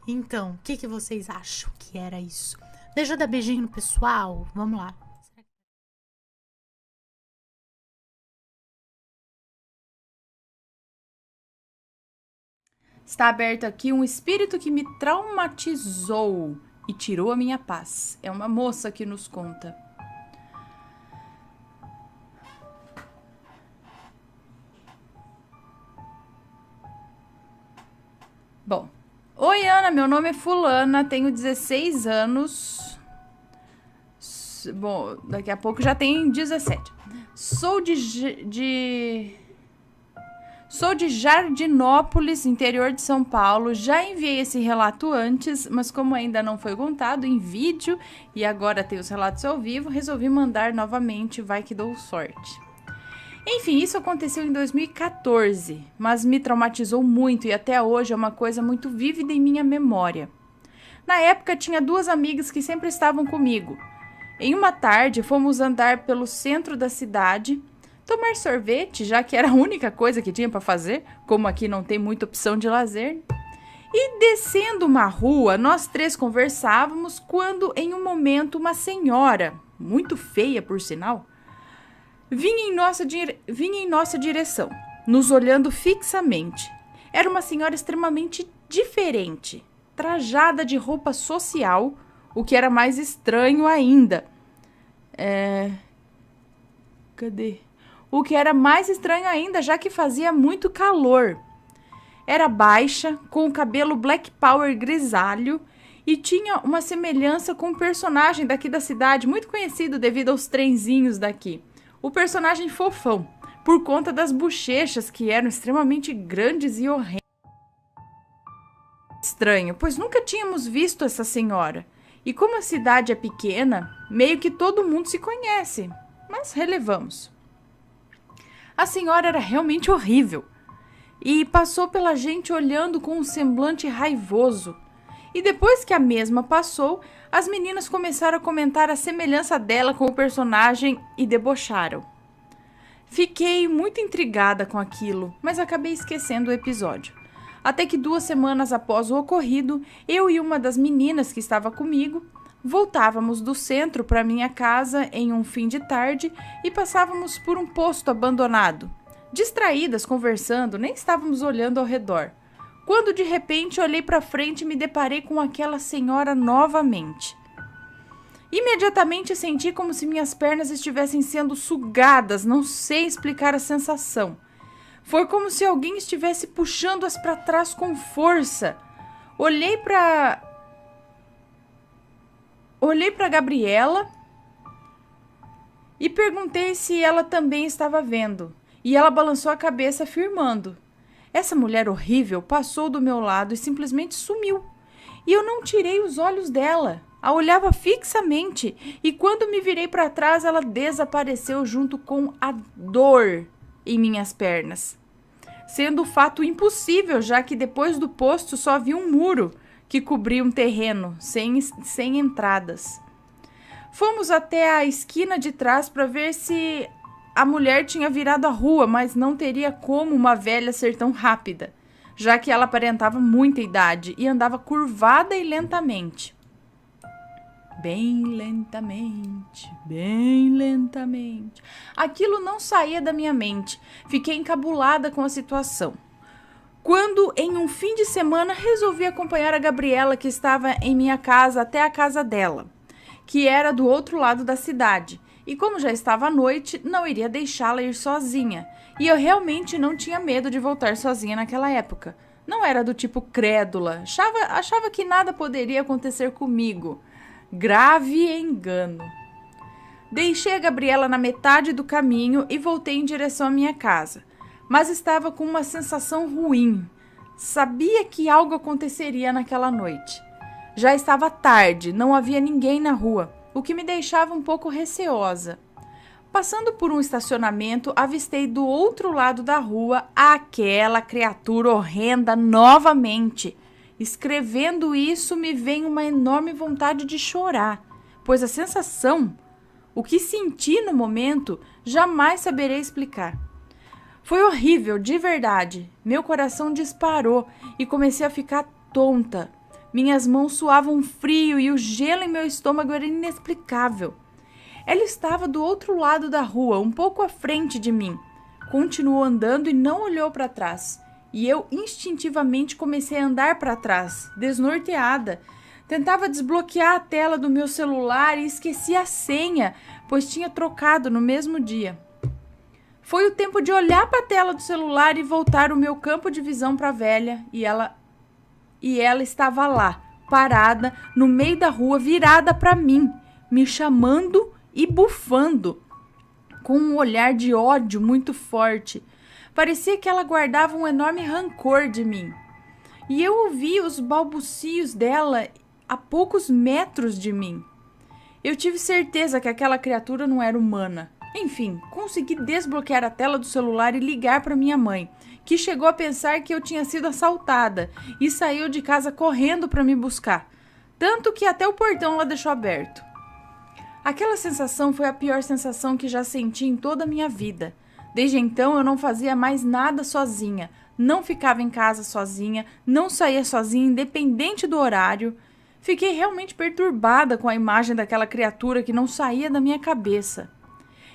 Então, o que vocês acham que era isso? Deixa eu dar beijinho no pessoal. Vamos lá. Está aberto aqui um espírito que me traumatizou e tirou a minha paz. É uma moça que nos conta. Bom. Oi, Ana, meu nome é Fulana, tenho 16 anos. Bom, daqui a pouco já tenho 17. Sou de Jardinópolis, interior de São Paulo. Já enviei esse relato antes, mas como ainda não foi contado em vídeo e agora tem os relatos ao vivo, resolvi mandar novamente, vai que dou sorte. Enfim, isso aconteceu em 2014, mas me traumatizou muito e até hoje é uma coisa muito vívida em minha memória. Na época, tinha 2 amigas que sempre estavam comigo. Em uma tarde, fomos andar pelo centro da cidade, tomar sorvete, já que era a única coisa que tinha para fazer, como aqui não tem muita opção de lazer. E descendo uma rua, nós 3 conversávamos quando, em um momento, uma senhora, muito feia por sinal, vinha em nossa direção, nos olhando fixamente. Era uma senhora extremamente diferente, trajada de roupa social, o que era mais estranho ainda. O que era mais estranho ainda, já que fazia muito calor. Era baixa, com o cabelo black power grisalho e tinha uma semelhança com um personagem daqui da cidade, muito conhecido devido aos trenzinhos daqui. O personagem fofão, por conta das bochechas que eram extremamente grandes e horrendas. Estranho, pois nunca tínhamos visto essa senhora. E como a cidade é pequena, meio que todo mundo se conhece, mas relevamos. A senhora era realmente horrível e passou pela gente olhando com um semblante raivoso. E depois que a mesma passou, as meninas começaram a comentar a semelhança dela com o personagem e debocharam. Fiquei muito intrigada com aquilo, mas acabei esquecendo o episódio. Até que 2 semanas após o ocorrido, eu e uma das meninas que estava comigo voltávamos do centro para minha casa em um fim de tarde e passávamos por um posto abandonado. Distraídas, conversando, nem estávamos olhando ao redor. Quando de repente olhei para frente e me deparei com aquela senhora novamente. Imediatamente senti como se minhas pernas estivessem sendo sugadas, não sei explicar a sensação. Foi como se alguém estivesse puxando-as para trás com força. Olhei para Gabriela e perguntei se ela também estava vendo. E ela balançou a cabeça afirmando. Essa mulher horrível passou do meu lado e simplesmente sumiu. E eu não tirei os olhos dela. A olhava fixamente e quando me virei para trás, ela desapareceu junto com a dor em minhas pernas. Sendo o fato impossível, já que depois do posto só havia um muro que cobria um terreno, sem entradas. Fomos até a esquina de trás para ver se a mulher tinha virado a rua, mas não teria como uma velha ser tão rápida, já que ela aparentava muita idade e andava curvada e lentamente. Bem lentamente, bem lentamente. Aquilo não saía da minha mente. Fiquei encabulada com a situação. Quando, em um fim de semana, resolvi acompanhar a Gabriela, que estava em minha casa, até a casa dela, que era do outro lado da cidade. E como já estava à noite, não iria deixá-la ir sozinha. E eu realmente não tinha medo de voltar sozinha naquela época. Não era do tipo crédula. Achava que nada poderia acontecer comigo. Grave engano. Deixei a Gabriela na metade do caminho e voltei em direção à minha casa. Mas estava com uma sensação ruim. Sabia que algo aconteceria naquela noite. Já estava tarde, não havia ninguém na rua, o que me deixava um pouco receosa. Passando por um estacionamento, avistei do outro lado da rua aquela criatura horrenda novamente. Escrevendo isso, me vem uma enorme vontade de chorar, pois a sensação, o que senti no momento, jamais saberei explicar. Foi horrível, de verdade. Meu coração disparou e comecei a ficar tonta. Minhas mãos suavam frio e o gelo em meu estômago era inexplicável. Ela estava do outro lado da rua, um pouco à frente de mim. Continuou andando e não olhou para trás. E eu instintivamente comecei a andar para trás, desnorteada. Tentava desbloquear a tela do meu celular e esqueci a senha, pois tinha trocado no mesmo dia. Foi o tempo de olhar para a tela do celular e voltar o meu campo de visão para a velha, e ela estava lá, parada, no meio da rua, virada para mim, me chamando e bufando, com um olhar de ódio muito forte. Parecia que ela guardava um enorme rancor de mim. E eu ouvi os balbucios dela a poucos metros de mim. Eu tive certeza que aquela criatura não era humana. Enfim, consegui desbloquear a tela do celular e ligar para minha mãe, que chegou a pensar que eu tinha sido assaltada e saiu de casa correndo para me buscar. Tanto que até o portão ela deixou aberto. Aquela sensação foi a pior sensação que já senti em toda a minha vida. Desde então eu não fazia mais nada sozinha, não ficava em casa sozinha, não saía sozinha independente do horário. Fiquei realmente perturbada com a imagem daquela criatura que não saía da minha cabeça.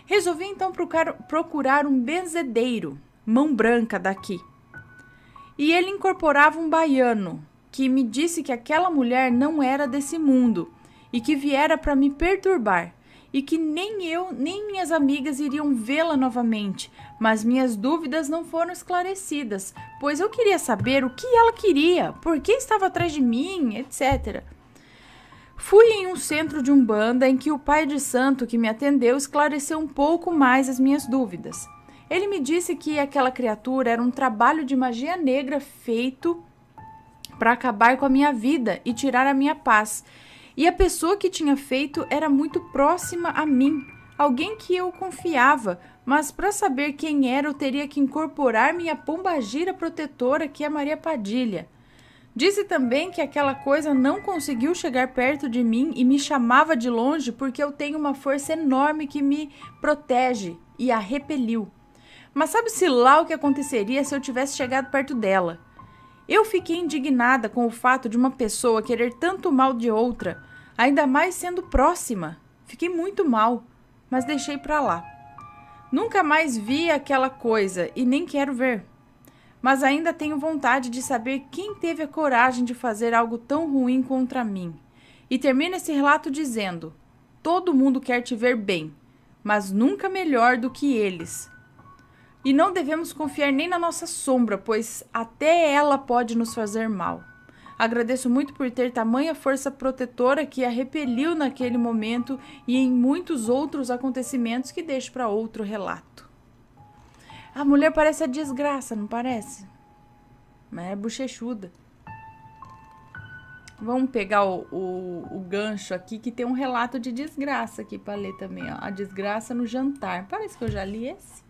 Resolvi então procurar um benzedeiro, mão branca daqui. E ele incorporava um baiano, que me disse que aquela mulher não era desse mundo e que viera para me perturbar. E que nem eu, nem minhas amigas iriam vê-la novamente, mas minhas dúvidas não foram esclarecidas, pois eu queria saber o que ela queria, por que estava atrás de mim, etc. Fui em um centro de umbanda em que o pai de santo que me atendeu esclareceu um pouco mais as minhas dúvidas. Ele me disse que aquela criatura era um trabalho de magia negra feito para acabar com a minha vida e tirar a minha paz. E a pessoa que tinha feito era muito próxima a mim, Alguém que eu confiava, mas para saber quem era eu teria que incorporar minha pombagira protetora, que é Maria Padilha. Disse também que aquela coisa não conseguiu chegar perto de mim e me chamava de longe porque eu tenho uma força enorme que me protege, e a repeliu. Mas sabe-se lá o que aconteceria se eu tivesse chegado perto dela. Eu fiquei indignada com o fato de uma pessoa querer tanto mal de outra, ainda mais sendo próxima. Fiquei muito mal, mas deixei pra lá. Nunca mais vi aquela coisa e nem quero ver. Mas ainda tenho vontade de saber quem teve a coragem de fazer algo tão ruim contra mim. E termina esse relato dizendo: todo mundo quer te ver bem, mas nunca melhor do que eles. E não devemos confiar nem na nossa sombra, pois até ela pode nos fazer mal. Agradeço muito por ter tamanha força protetora que a repeliu naquele momento e em muitos outros acontecimentos que deixo para outro relato. A mulher parece a desgraça, não parece? Mas é bochechuda. Vamos pegar o gancho aqui, que tem um relato de desgraça aqui para ler também. Ó. A desgraça no jantar. Parece que eu já li esse.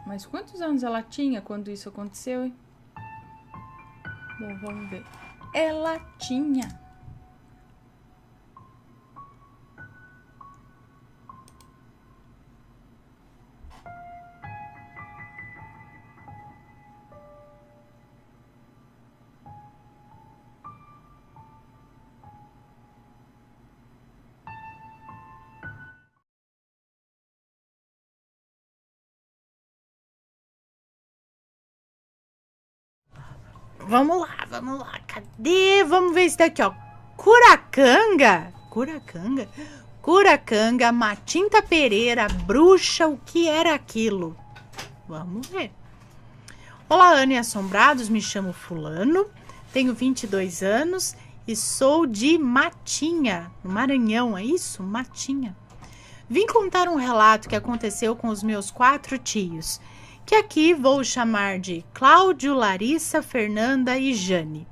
Mas quantos anos ela tinha quando isso aconteceu, hein? Bom, vamos ver. Ela tinha. Vamos lá. Cadê? Vamos ver esse daqui, ó. Curacanga, Matinta Pereira, bruxa, o que era aquilo? Vamos ver. Olá, Ana e assombrados, me chamo Fulano, tenho 22 anos e sou de Matinha, no Maranhão, é isso? Matinha. Vim contar um relato que aconteceu com os meus 4 tios, que aqui vou chamar de Cláudio, Larissa, Fernanda e Jane.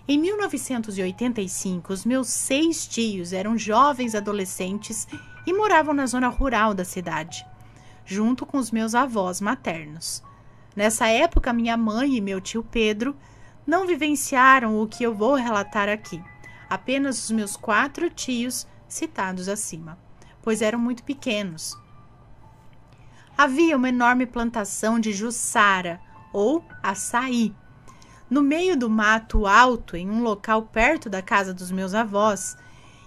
Em 1985, os meus 6 tios eram jovens adolescentes e moravam na zona rural da cidade, junto com os meus avós maternos. Nessa época, minha mãe e meu tio Pedro não vivenciaram o que eu vou relatar aqui, apenas os meus 4 tios citados acima, pois eram muito pequenos. Havia uma enorme plantação de jussara, ou açaí, no meio do mato alto, em um local perto da casa dos meus avós,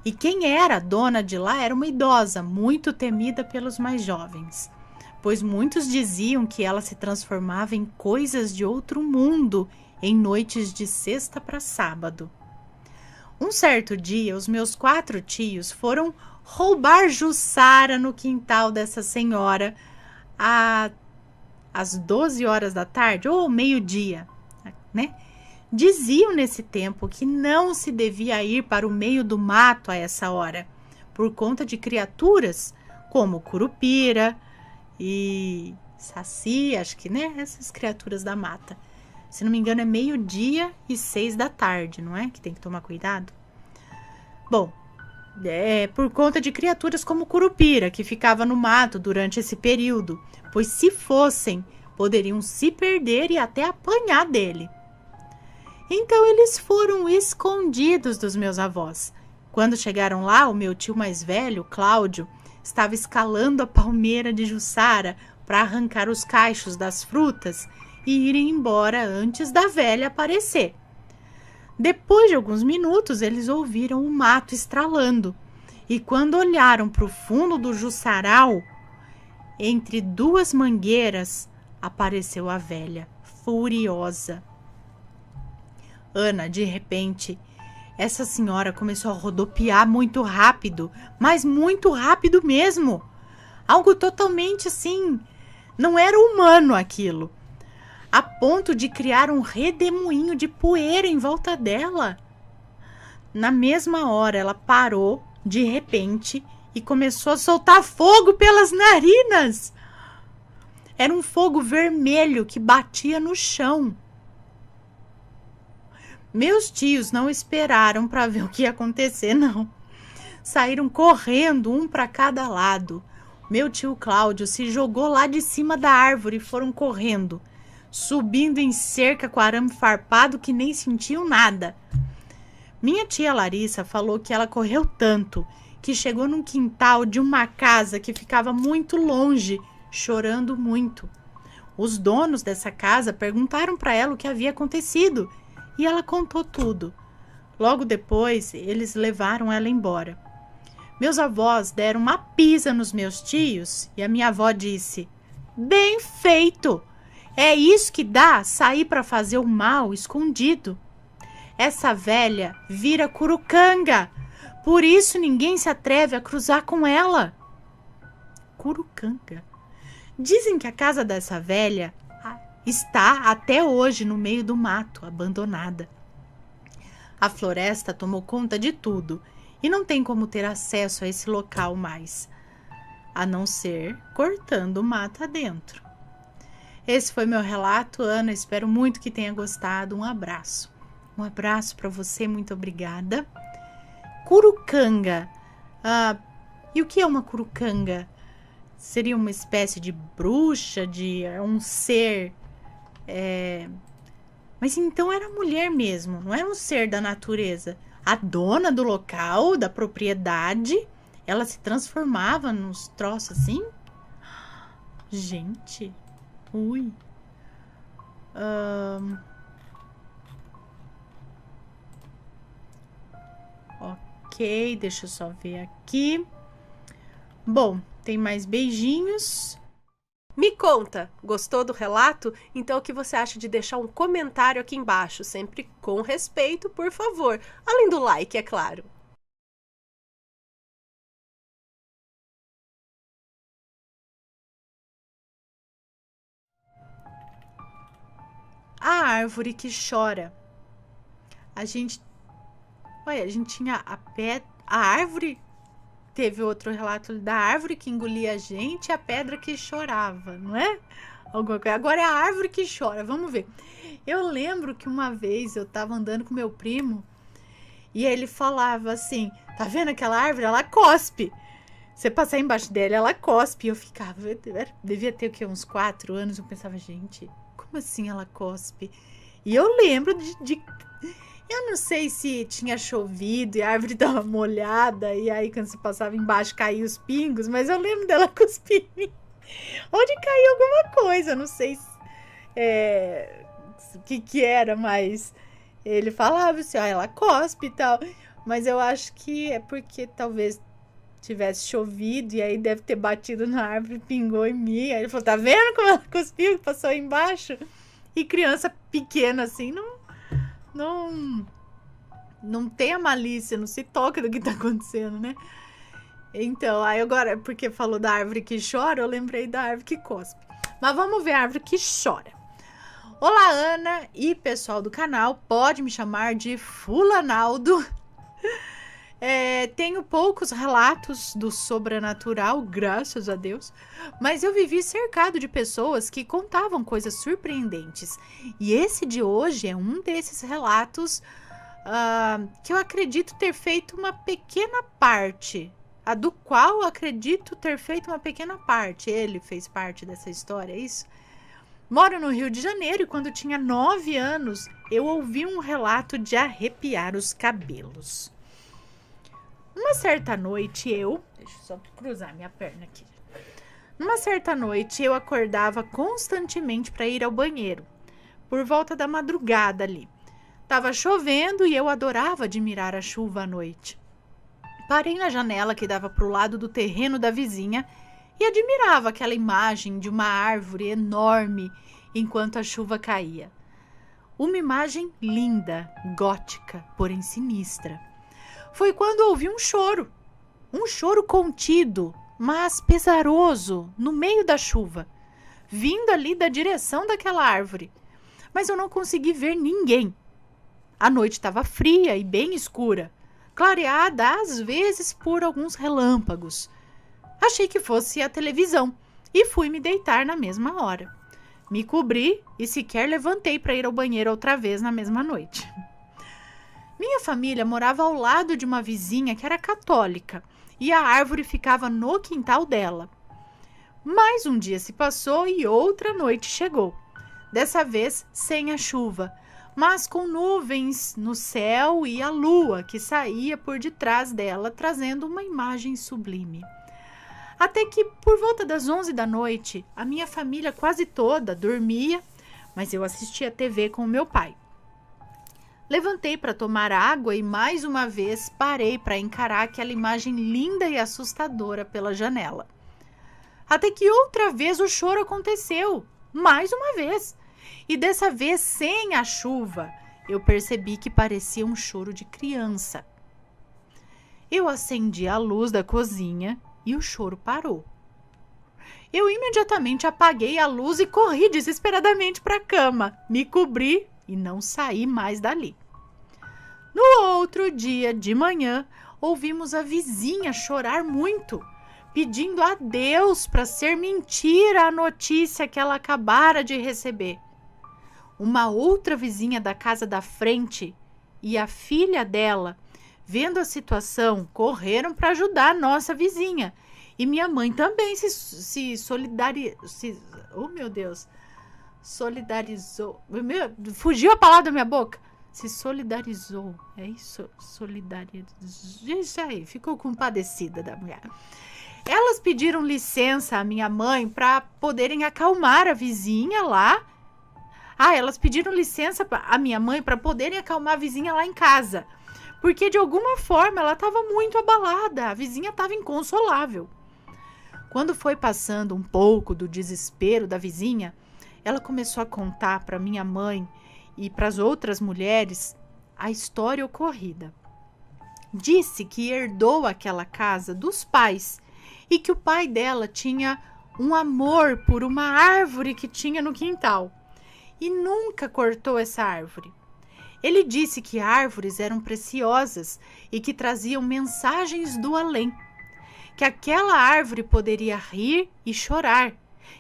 e quem era a dona de lá era uma idosa, muito temida pelos mais jovens, pois muitos diziam que ela se transformava em coisas de outro mundo em noites de sexta para sábado. Um certo dia, os meus 4 tios foram roubar jussara no quintal dessa senhora, às 12 horas da tarde, ou meio-dia, né? Diziam nesse tempo que não se devia ir para o meio do mato a essa hora, por conta de criaturas como curupira e saci, acho que, né? Essas criaturas da mata. Se não me engano, é meio-dia e 6 da tarde, não é? Que tem que tomar cuidado. Bom, por conta de criaturas como curupira, que ficava no mato durante esse período, pois se fossem, poderiam se perder e até apanhar dele. Então eles foram escondidos dos meus avós. Quando chegaram lá, o meu tio mais velho, Cláudio, estava escalando a palmeira de jussara para arrancar os cachos das frutas e irem embora antes da velha aparecer. Depois de alguns minutos, eles ouviram o mato estralando. E quando olharam para o fundo do jussaral, entre 2 mangueiras, apareceu a velha, furiosa. Ana, de repente, essa senhora começou a rodopiar muito rápido, mas muito rápido mesmo. Algo totalmente assim, não era humano aquilo, a ponto de criar um redemoinho de poeira em volta dela. Na mesma hora, ela parou, de repente, e começou a soltar fogo pelas narinas. Era um fogo vermelho que batia no chão. Meus tios não esperaram para ver o que ia acontecer, não. Saíram correndo, um para cada lado. Meu tio Cláudio se jogou lá de cima da árvore e foram correndo, subindo em cerca com arame farpado que nem sentiam nada. Minha tia Larissa falou que ela correu tanto que chegou num quintal de uma casa que ficava muito longe, chorando muito. Os donos dessa casa perguntaram para ela o que havia acontecido e ela contou tudo. Logo depois, eles levaram ela embora. Meus avós deram uma pisa nos meus tios e a minha avó disse: "Bem feito! É isso que dá sair para fazer o mal escondido. Essa velha vira curucanga, por isso ninguém se atreve a cruzar com ela." Curucanga. Dizem que a casa dessa velha está até hoje no meio do mato, abandonada. A floresta tomou conta de tudo e não tem como ter acesso a esse local mais, a não ser cortando o mato adentro. Esse foi meu relato, Ana. Espero muito que tenha gostado. Um abraço. Um abraço para você, muito obrigada. Curucanga. E o que é uma curucanga? Seria uma espécie de bruxa, de um ser... Mas então era mulher mesmo, não era um ser da natureza. A dona do local, da propriedade, ela se transformava nos troços assim? Gente, ui. Ok, deixa eu só ver aqui. Bom, tem mais beijinhos. Me conta, gostou do relato? Então o que você acha de deixar um comentário aqui embaixo, sempre com respeito, por favor. Além do like, é claro. A árvore que chora. A gente tinha a árvore. Teve outro relato da árvore que engolia a gente e a pedra que chorava, não é? Alguma coisa. Agora é a árvore que chora, vamos ver. Eu lembro que uma vez eu tava andando com meu primo e ele falava assim: "Tá vendo aquela árvore? Ela cospe. Você passar embaixo dela, ela cospe." E eu ficava, devia ter o quê? Uns 4 anos. Eu pensava, gente, como assim ela cospe? E eu lembro eu não sei se tinha chovido e a árvore estava molhada e aí quando você passava embaixo caía os pingos, mas eu lembro dela cuspir onde caiu alguma coisa, não sei o que era, mas ele falava assim, ela cospe e tal, mas eu acho que é porque talvez tivesse chovido e aí deve ter batido na árvore, pingou em mim, aí ele falou, tá vendo como ela cuspiu, passou embaixo? E criança pequena assim, não tem a malícia, não se toca do que tá acontecendo, né? Então, aí agora, porque falou da árvore que chora, eu lembrei da árvore que cospe. Mas vamos ver a árvore que chora. Olá, Ana e pessoal do canal, pode me chamar de Fulanaldo. Tenho poucos relatos do sobrenatural, graças a Deus, mas eu vivi cercado de pessoas que contavam coisas surpreendentes. E esse de hoje é um desses relatos que eu acredito ter feito uma pequena parte. A do qual eu acredito ter feito uma pequena parte. Ele fez parte dessa história, é isso? Moro no Rio de Janeiro e quando tinha 9 anos, eu ouvi um relato de arrepiar os cabelos. Uma certa noite deixa eu só cruzar minha perna aqui. Numa certa noite eu acordava constantemente para ir ao banheiro, por volta da madrugada ali. Tava chovendo e eu adorava admirar a chuva à noite. Parei na janela que dava para o lado do terreno da vizinha e admirava aquela imagem de uma árvore enorme enquanto a chuva caía. Uma imagem linda, gótica, porém sinistra. Foi quando ouvi um choro contido, mas pesaroso, no meio da chuva, vindo ali da direção daquela árvore. Mas eu não consegui ver ninguém. A noite estava fria e bem escura, clareada às vezes por alguns relâmpagos. Achei que fosse a televisão e fui me deitar na mesma hora. Me cobri e sequer levantei para ir ao banheiro outra vez na mesma noite. Minha família morava ao lado de uma vizinha que era católica e a árvore ficava no quintal dela. Mais um dia se passou e outra noite chegou. Dessa vez sem a chuva, mas com nuvens no céu e a lua que saía por detrás dela, trazendo uma imagem sublime. Até que, por volta das 11 da noite, a minha família quase toda dormia, mas eu assistia TV com o meu pai. Levantei para tomar água e mais uma vez parei para encarar aquela imagem linda e assustadora pela janela. Até que outra vez o choro aconteceu, mais uma vez. E dessa vez sem a chuva, eu percebi que parecia um choro de criança. Eu acendi a luz da cozinha e o choro parou. Eu imediatamente apaguei a luz e corri desesperadamente para a cama, me cobri e não saí mais dali. No outro dia de manhã, ouvimos a vizinha chorar muito, pedindo a Deus para ser mentira a notícia que ela acabara de receber. Uma outra vizinha da casa da frente e a filha dela, vendo a situação, correram para ajudar a nossa vizinha. E minha mãe também se solidarizou. Oh, meu Deus! Solidarizou. Fugiu a palavra da minha boca. Se solidarizou. É isso? Solidarizou. Isso aí, ficou compadecida da mulher. Elas pediram licença à minha mãe para poderem acalmar a vizinha lá. Elas pediram licença à minha mãe para poderem acalmar a vizinha lá em casa. Porque de alguma forma ela estava muito abalada. A vizinha estava inconsolável. Quando foi passando um pouco do desespero da vizinha, ela começou a contar para minha mãe e para as outras mulheres a história ocorrida. Disse que herdou aquela casa dos pais e que o pai dela tinha um amor por uma árvore que tinha no quintal e nunca cortou essa árvore. Ele disse que árvores eram preciosas e que traziam mensagens do além, que aquela árvore poderia rir e chorar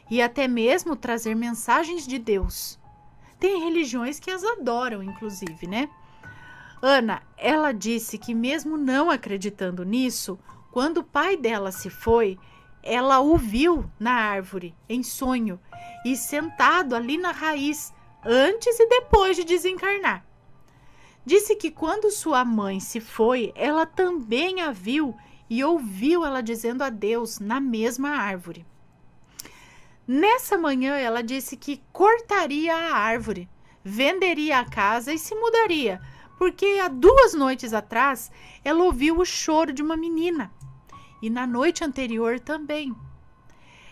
e até mesmo trazer mensagens de Deus. Tem religiões que as adoram, inclusive, né? Ana, ela disse que mesmo não acreditando nisso, quando o pai dela se foi, ela o viu na árvore, em sonho, e sentado ali na raiz, antes e depois de desencarnar. Disse que quando sua mãe se foi, ela também a viu e ouviu ela dizendo adeus na mesma árvore. Nessa manhã, ela disse que cortaria a árvore, venderia a casa e se mudaria, porque há 2 noites atrás ela ouviu o choro de uma menina e na noite anterior também.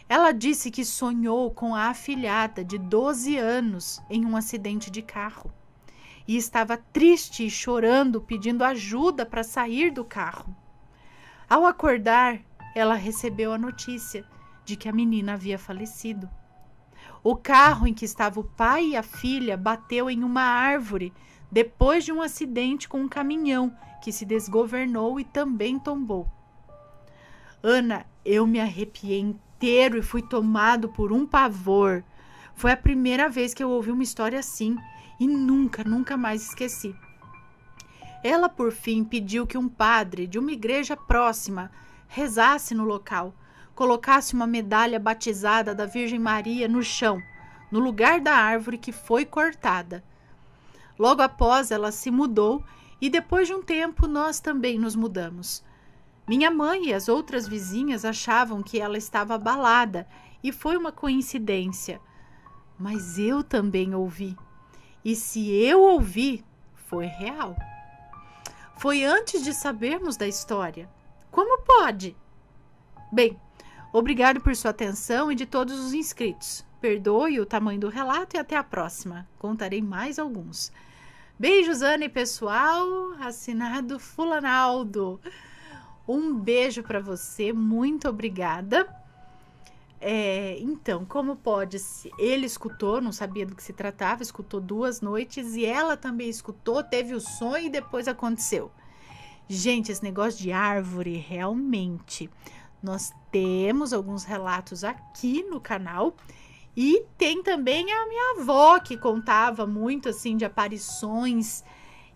Ela disse que sonhou com a afilhada de 12 anos em um acidente de carro e estava triste e chorando, pedindo ajuda para sair do carro. Ao acordar, ela recebeu a notícia de que a menina havia falecido. O carro em que estava o pai e a filha bateu em uma árvore depois de um acidente com um caminhão que se desgovernou e também tombou. Ana, eu me arrepiei inteiro e fui tomado por um pavor. Foi a primeira vez que eu ouvi uma história assim e nunca mais esqueci. Ela, por fim, pediu que um padre de uma igreja próxima rezasse no local, colocasse uma medalha batizada da Virgem Maria no chão, no lugar da árvore que foi cortada. Logo após, ela se mudou e depois de um tempo nós também nos mudamos. Minha mãe e as outras vizinhas achavam que ela estava abalada e foi uma coincidência. Mas eu também ouvi. E se eu ouvi, foi real. Foi antes de sabermos da história. Como pode? Bem, obrigado por sua atenção e de todos os inscritos. Perdoe o tamanho do relato e até a próxima. Contarei mais alguns. Beijos, Ana e pessoal. Assinado Fulanaldo. Um beijo para você. Muito obrigada. Então, como pode? Ele escutou, não sabia do que se tratava, escutou 2 noites e ela também escutou, teve o sonho e depois aconteceu. Gente, esse negócio de árvore, realmente, nós temos alguns relatos aqui no canal e tem também a minha avó que contava muito assim de aparições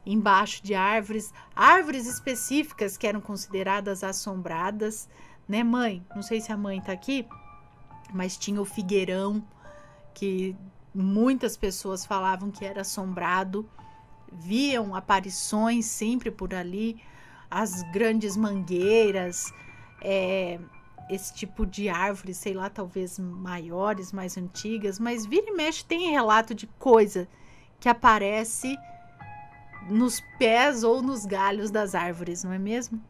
embaixo de árvores, árvores específicas que eram consideradas assombradas, né, mãe? Não sei se a mãe tá aqui, mas tinha o figueirão, que muitas pessoas falavam que era assombrado, viam aparições sempre por ali, as grandes mangueiras, esse tipo de árvore, sei lá, talvez maiores, mais antigas, mas vira e mexe tem relato de coisa que aparece nos pés ou nos galhos das árvores, não é mesmo?